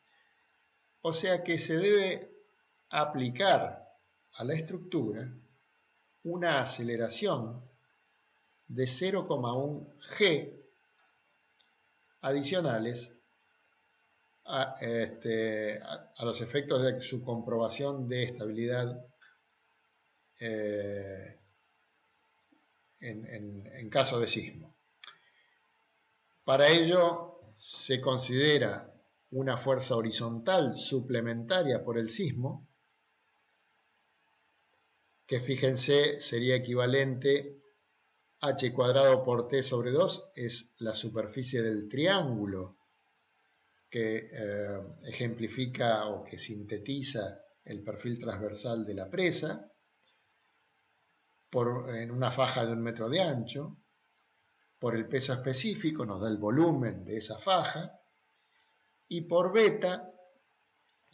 O sea que se debe aplicar a la estructura una aceleración de 0,1 G adicionales a los efectos de su comprobación de estabilidad en caso de sismo. Para ello se considera una fuerza horizontal suplementaria por el sismo, que fíjense sería equivalente h cuadrado por t sobre 2, es la superficie del triángulo que ejemplifica o que sintetiza el perfil transversal de la presa, en una faja de 1 metro de ancho. Por el peso específico nos da el volumen de esa faja, y por beta,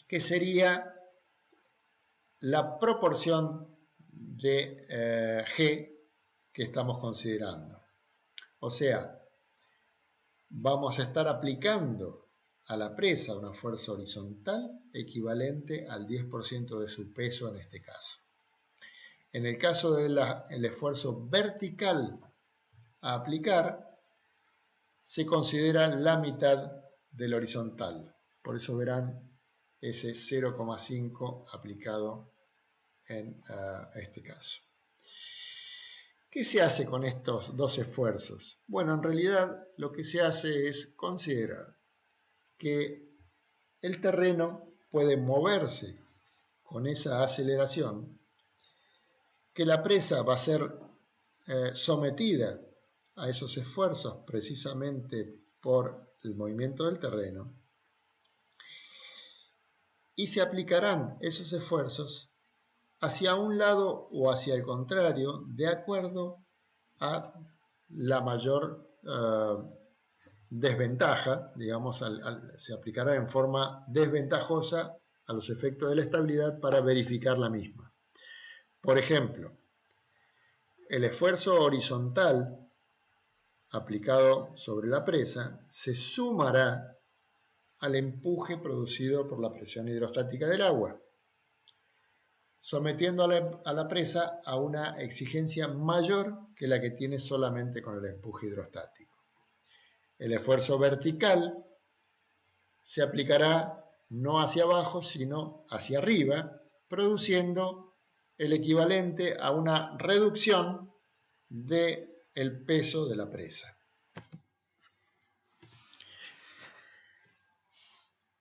que sería la proporción de G que estamos considerando. O sea, vamos a estar aplicando a la presa una fuerza horizontal equivalente al 10% de su peso en este caso. En el caso del esfuerzo vertical a aplicar, se considera la mitad del horizontal. Por eso verán ese 0,5 aplicado en este caso. ¿Qué se hace con estos dos esfuerzos? Bueno, en realidad lo que se hace es considerar que el terreno puede moverse con esa aceleración, que la presa va a ser sometida a esos esfuerzos precisamente por el movimiento del terreno, y se aplicarán esos esfuerzos hacia un lado o hacia el contrario, de acuerdo a la mayor desventaja, digamos, se aplicará en forma desventajosa a los efectos de la estabilidad para verificar la misma. Por ejemplo, el esfuerzo horizontal aplicado sobre la presa se sumará al empuje producido por la presión hidrostática del agua, sometiendo a la presa a una exigencia mayor que la que tiene solamente con el empuje hidrostático. El esfuerzo vertical se aplicará no hacia abajo, sino hacia arriba, produciendo el equivalente a una reducción del peso de la presa.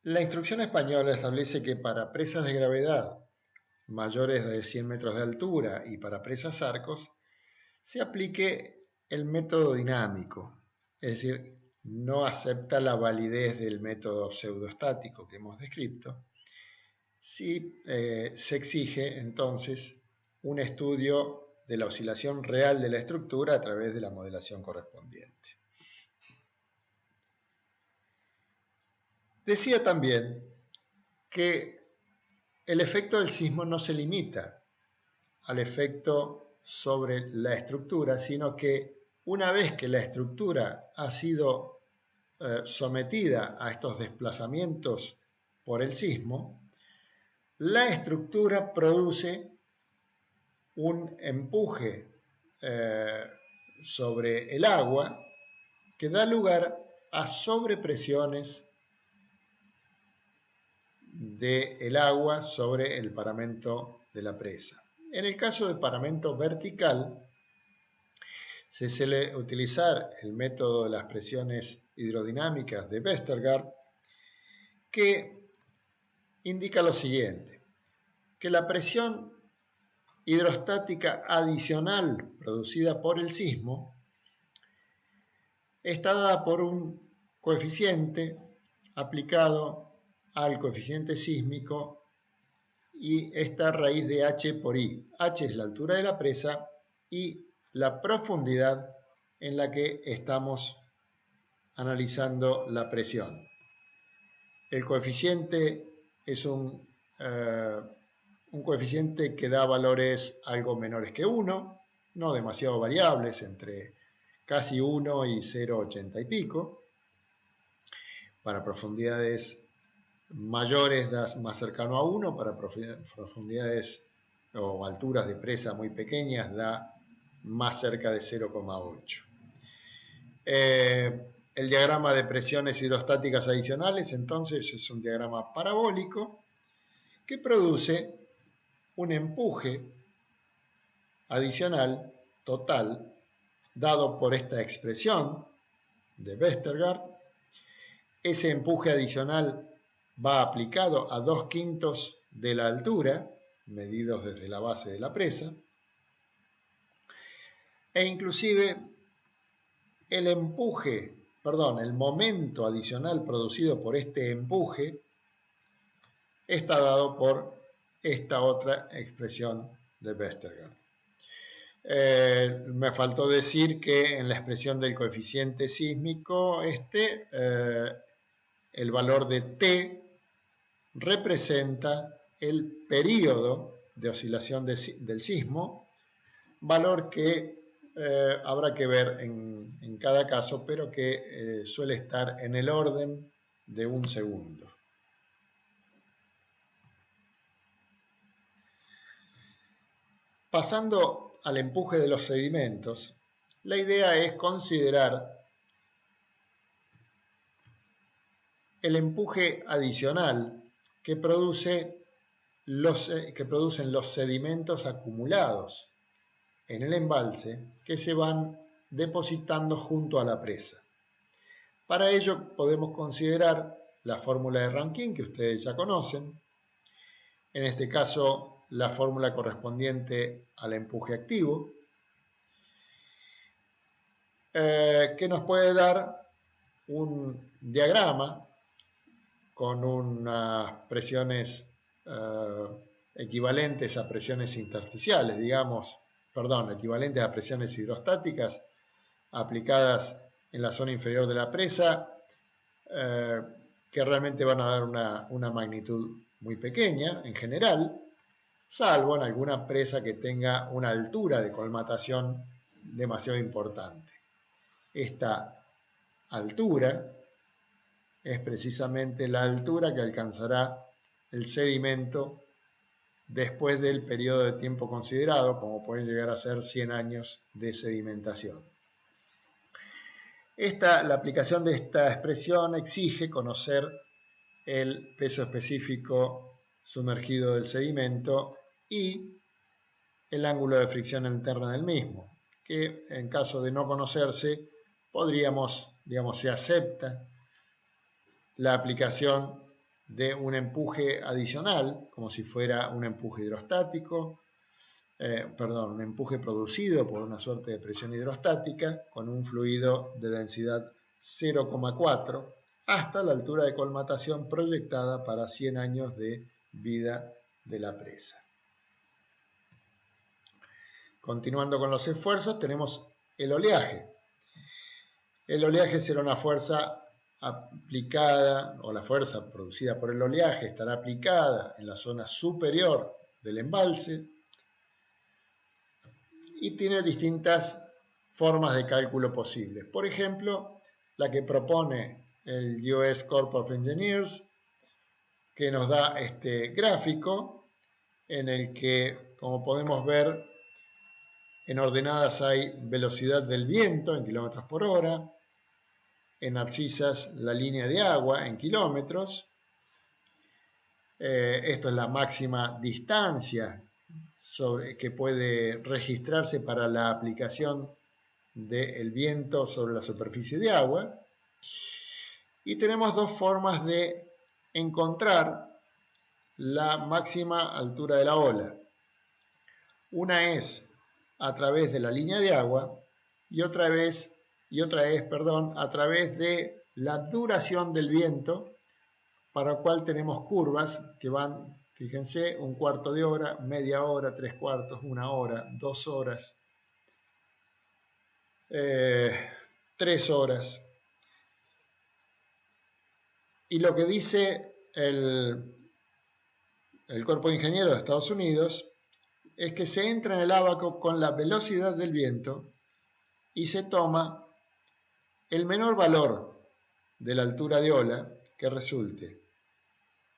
La instrucción española establece que para presas de gravedad mayores de 100 metros de altura y para presas arcos se aplique el método dinámico, es decir, no acepta la validez del método pseudoestático que hemos descrito, sí se exige entonces un estudio de la oscilación real de la estructura a través de la modelación correspondiente. Decía también que el efecto del sismo no se limita al efecto sobre la estructura, sino que una vez que la estructura ha sido sometida a estos desplazamientos por el sismo, la estructura produce un empuje sobre el agua que da lugar a sobrepresiones del agua sobre el paramento de la presa. En el caso del paramento vertical, se suele utilizar el método de las presiones hidrodinámicas de Westergaard, que indica lo siguiente, que la presión hidrostática adicional producida por el sismo está dada por un coeficiente aplicado al coeficiente sísmico y esta raíz de h por i. H es la altura de la presa y la profundidad en la que estamos analizando la presión. El coeficiente es un coeficiente que da valores algo menores que 1, no demasiado variables, entre casi 1 y 0,80 y pico. Para profundidades mayores da más cercano a 1, para profundidades o alturas de presa muy pequeñas da más cerca de 0,8. El diagrama de presiones hidrostáticas adicionales entonces es un diagrama parabólico que produce un empuje adicional total dado por esta expresión de Westergaard. Ese empuje adicional va aplicado a 2/5 de la altura, medidos desde la base de la presa, e inclusive el momento adicional producido por este empuje está dado por esta otra expresión de Westergaard. Me faltó decir que en la expresión del coeficiente sísmico, el valor de T representa el período de oscilación del sismo, valor que habrá que ver en cada caso, pero que suele estar en el orden de 1 segundo. Pasando al empuje de los sedimentos, la idea es considerar el empuje adicional que producen los sedimentos acumulados en el embalse que se van depositando junto a la presa. Para ello podemos considerar la fórmula de Rankine que ustedes ya conocen, en este caso la fórmula correspondiente al empuje activo, que nos puede dar un diagrama con unas presiones equivalentes a presiones intersticiales, equivalentes a presiones hidrostáticas aplicadas en la zona inferior de la presa, que realmente van a dar una magnitud muy pequeña en general, salvo en alguna presa que tenga una altura de colmatación demasiado importante. Esta altura es precisamente la altura que alcanzará el sedimento después del periodo de tiempo considerado, como pueden llegar a ser 100 años de sedimentación. La aplicación de esta expresión exige conocer el peso específico sumergido del sedimento y el ángulo de fricción interna del mismo, que en caso de no conocerse, se acepta la aplicación de un empuje adicional, como si fuera un empuje hidrostático, un empuje producido por una suerte de presión hidrostática con un fluido de densidad 0,4 hasta la altura de colmatación proyectada para 100 años de vida de la presa. Continuando con los esfuerzos, tenemos el oleaje. El oleaje será una fuerza aplicada, o la fuerza producida por el oleaje estará aplicada en la zona superior del embalse y tiene distintas formas de cálculo posibles. Por ejemplo, la que propone el US Corps of Engineers, que nos da este gráfico en el que, como podemos ver, en ordenadas hay velocidad del viento en kilómetros por hora, en abscisas la línea de agua en kilómetros. Esto es la máxima distancia que puede registrarse para la aplicación del viento sobre la superficie de agua. Y tenemos dos formas de encontrar la máxima altura de la ola. Una es a través de la línea de agua y otra es a través de la duración del viento, para lo cual tenemos curvas que van, fíjense, un cuarto de hora, media hora, tres cuartos, una hora, 2 horas, 3 horas. Y lo que dice el Cuerpo de Ingenieros de Estados Unidos es que se entra en el ábaco con la velocidad del viento y se toma el menor valor de la altura de ola que resulte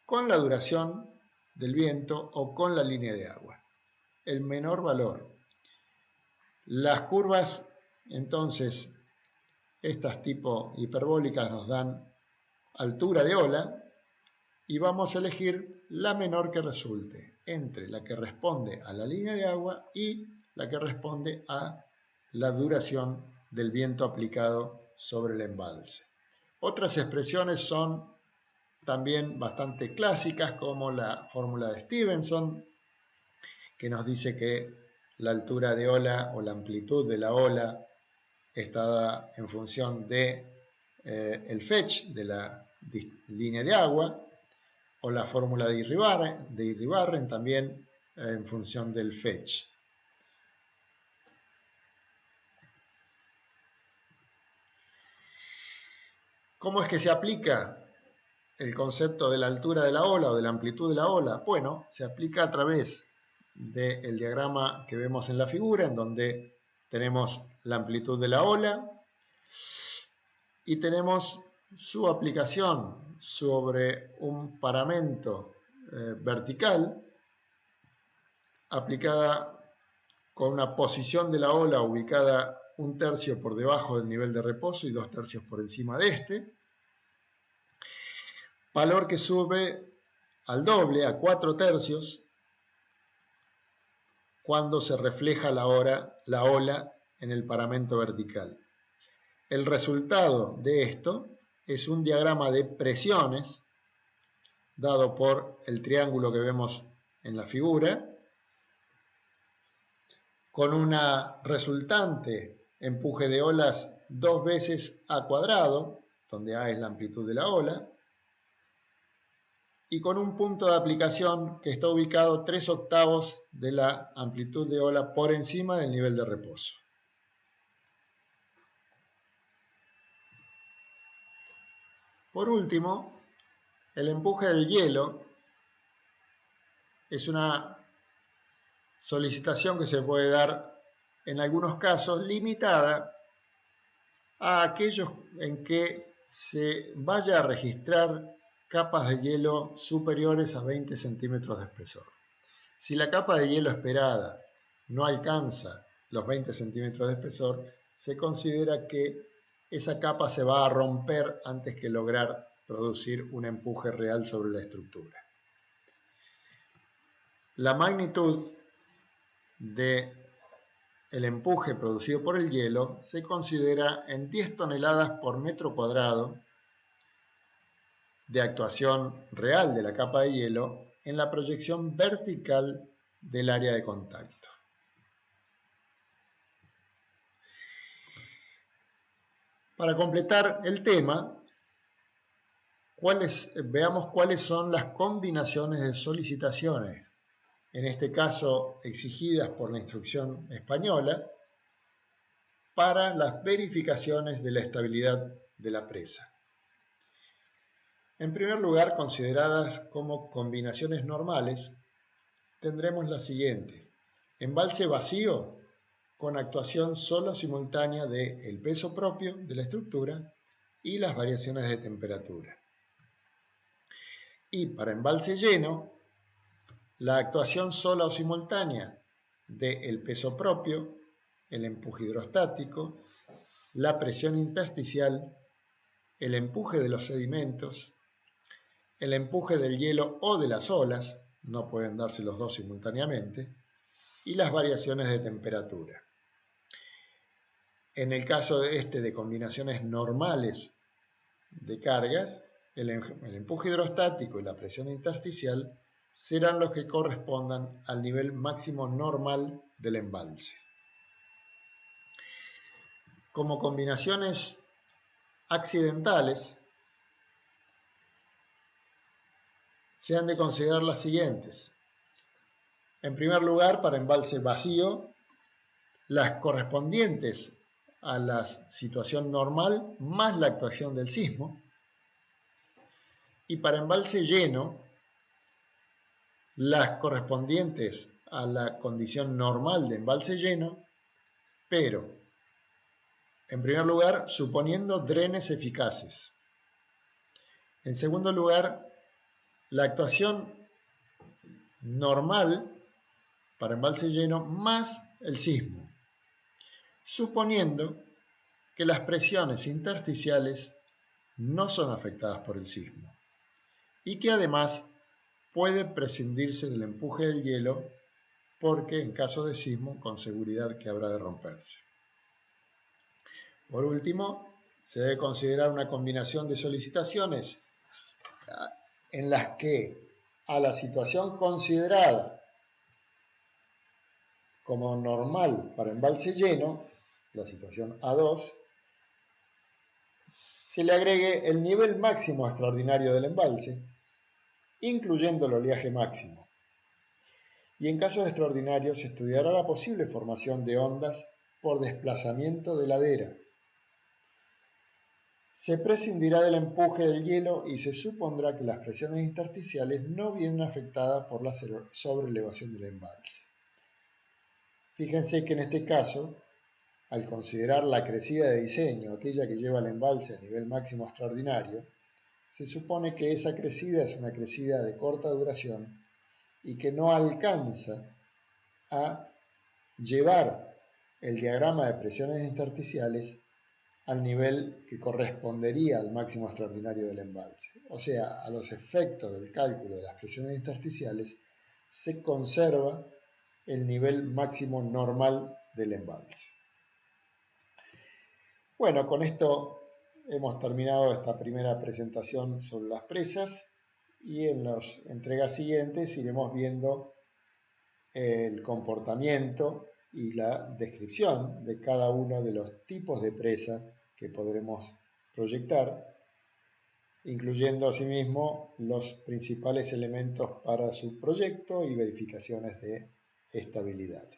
con la duración del viento o con la línea de agua. El menor valor. Las curvas, entonces, estas tipo hiperbólicas nos dan altura de ola y vamos a elegir la menor que resulte entre la que responde a la línea de agua y la que responde a la duración del viento aplicado sobre el embalse. Otras expresiones son también bastante clásicas, como la fórmula de Stevenson, que nos dice que la altura de ola o la amplitud de la ola está dada en función de el fetch de la línea de agua, o la fórmula de Irribarren también en función del fetch. ¿Cómo es que se aplica el concepto de la altura de la ola o de la amplitud de la ola? Bueno, se aplica a través del diagrama que vemos en la figura, en donde tenemos la amplitud de la ola y tenemos su aplicación sobre un paramento vertical, aplicada con una posición de la ola ubicada 1/3 por debajo del nivel de reposo y 2/3 por encima de este, valor que sube al doble, a 4/3, cuando se refleja la ola en el paramento vertical. El resultado de esto es un diagrama de presiones dado por el triángulo que vemos en la figura, con una resultante empuje de olas 2 veces A cuadrado, donde A es la amplitud de la ola, y con un punto de aplicación que está ubicado 3/8 de la amplitud de ola por encima del nivel de reposo. Por último, el empuje del hielo es una solicitación que se puede dar en algunos casos limitada a aquellos en que se vaya a registrar capas de hielo superiores a 20 centímetros de espesor. Si la capa de hielo esperada no alcanza los 20 centímetros de espesor, se considera que esa capa se va a romper antes que lograr producir un empuje real sobre la estructura. La magnitud del empuje producido por el hielo se considera en 10 toneladas por metro cuadrado de actuación real de la capa de hielo en la proyección vertical del área de contacto. Para completar el tema, Veamos cuáles son las combinaciones de solicitaciones, en este caso exigidas por la instrucción española, para las verificaciones de la estabilidad de la presa. En primer lugar, consideradas como combinaciones normales, tendremos las siguientes. Embalse vacío con actuación solo simultánea del peso propio de la estructura y las variaciones de temperatura. Y para embalse lleno, la actuación sola o simultánea del peso propio, el empuje hidrostático, la presión intersticial, el empuje de los sedimentos, el empuje del hielo o de las olas, no pueden darse los dos simultáneamente, y las variaciones de temperatura. En el caso de combinaciones normales de cargas, el empuje hidrostático y la presión intersticial serán los que correspondan al nivel máximo normal del embalse. Como combinaciones accidentales, se han de considerar las siguientes. En primer lugar, para embalse vacío, las correspondientes a la situación normal más la actuación del sismo. Y para embalse lleno, las correspondientes a la condición normal de embalse lleno, pero, en primer lugar, suponiendo drenes eficaces. En segundo lugar, la actuación normal para embalse lleno más el sismo, suponiendo que las presiones intersticiales no son afectadas por el sismo y que además puede prescindirse del empuje del hielo porque en caso de sismo con seguridad que habrá de romperse. Por último, se debe considerar una combinación de solicitaciones en las que a la situación considerada como normal para embalse lleno, la situación A2, se le agregue el nivel máximo extraordinario del embalse, incluyendo el oleaje máximo. Y en casos extraordinarios se estudiará la posible formación de ondas por desplazamiento de ladera. Se prescindirá del empuje del hielo y se supondrá que las presiones intersticiales no vienen afectadas por la sobrelevación del embalse. Fíjense que en este caso, al considerar la crecida de diseño, aquella que lleva el embalse a nivel máximo extraordinario, se supone que esa crecida es una crecida de corta duración y que no alcanza a llevar el diagrama de presiones intersticiales al nivel que correspondería al máximo extraordinario del embalse. O sea, a los efectos del cálculo de las presiones intersticiales se conserva el nivel máximo normal del embalse. Bueno, con esto hemos terminado esta primera presentación sobre las presas y en las entregas siguientes iremos viendo el comportamiento y la descripción de cada uno de los tipos de presa que podremos proyectar, incluyendo asimismo los principales elementos para su proyecto y verificaciones de estabilidad.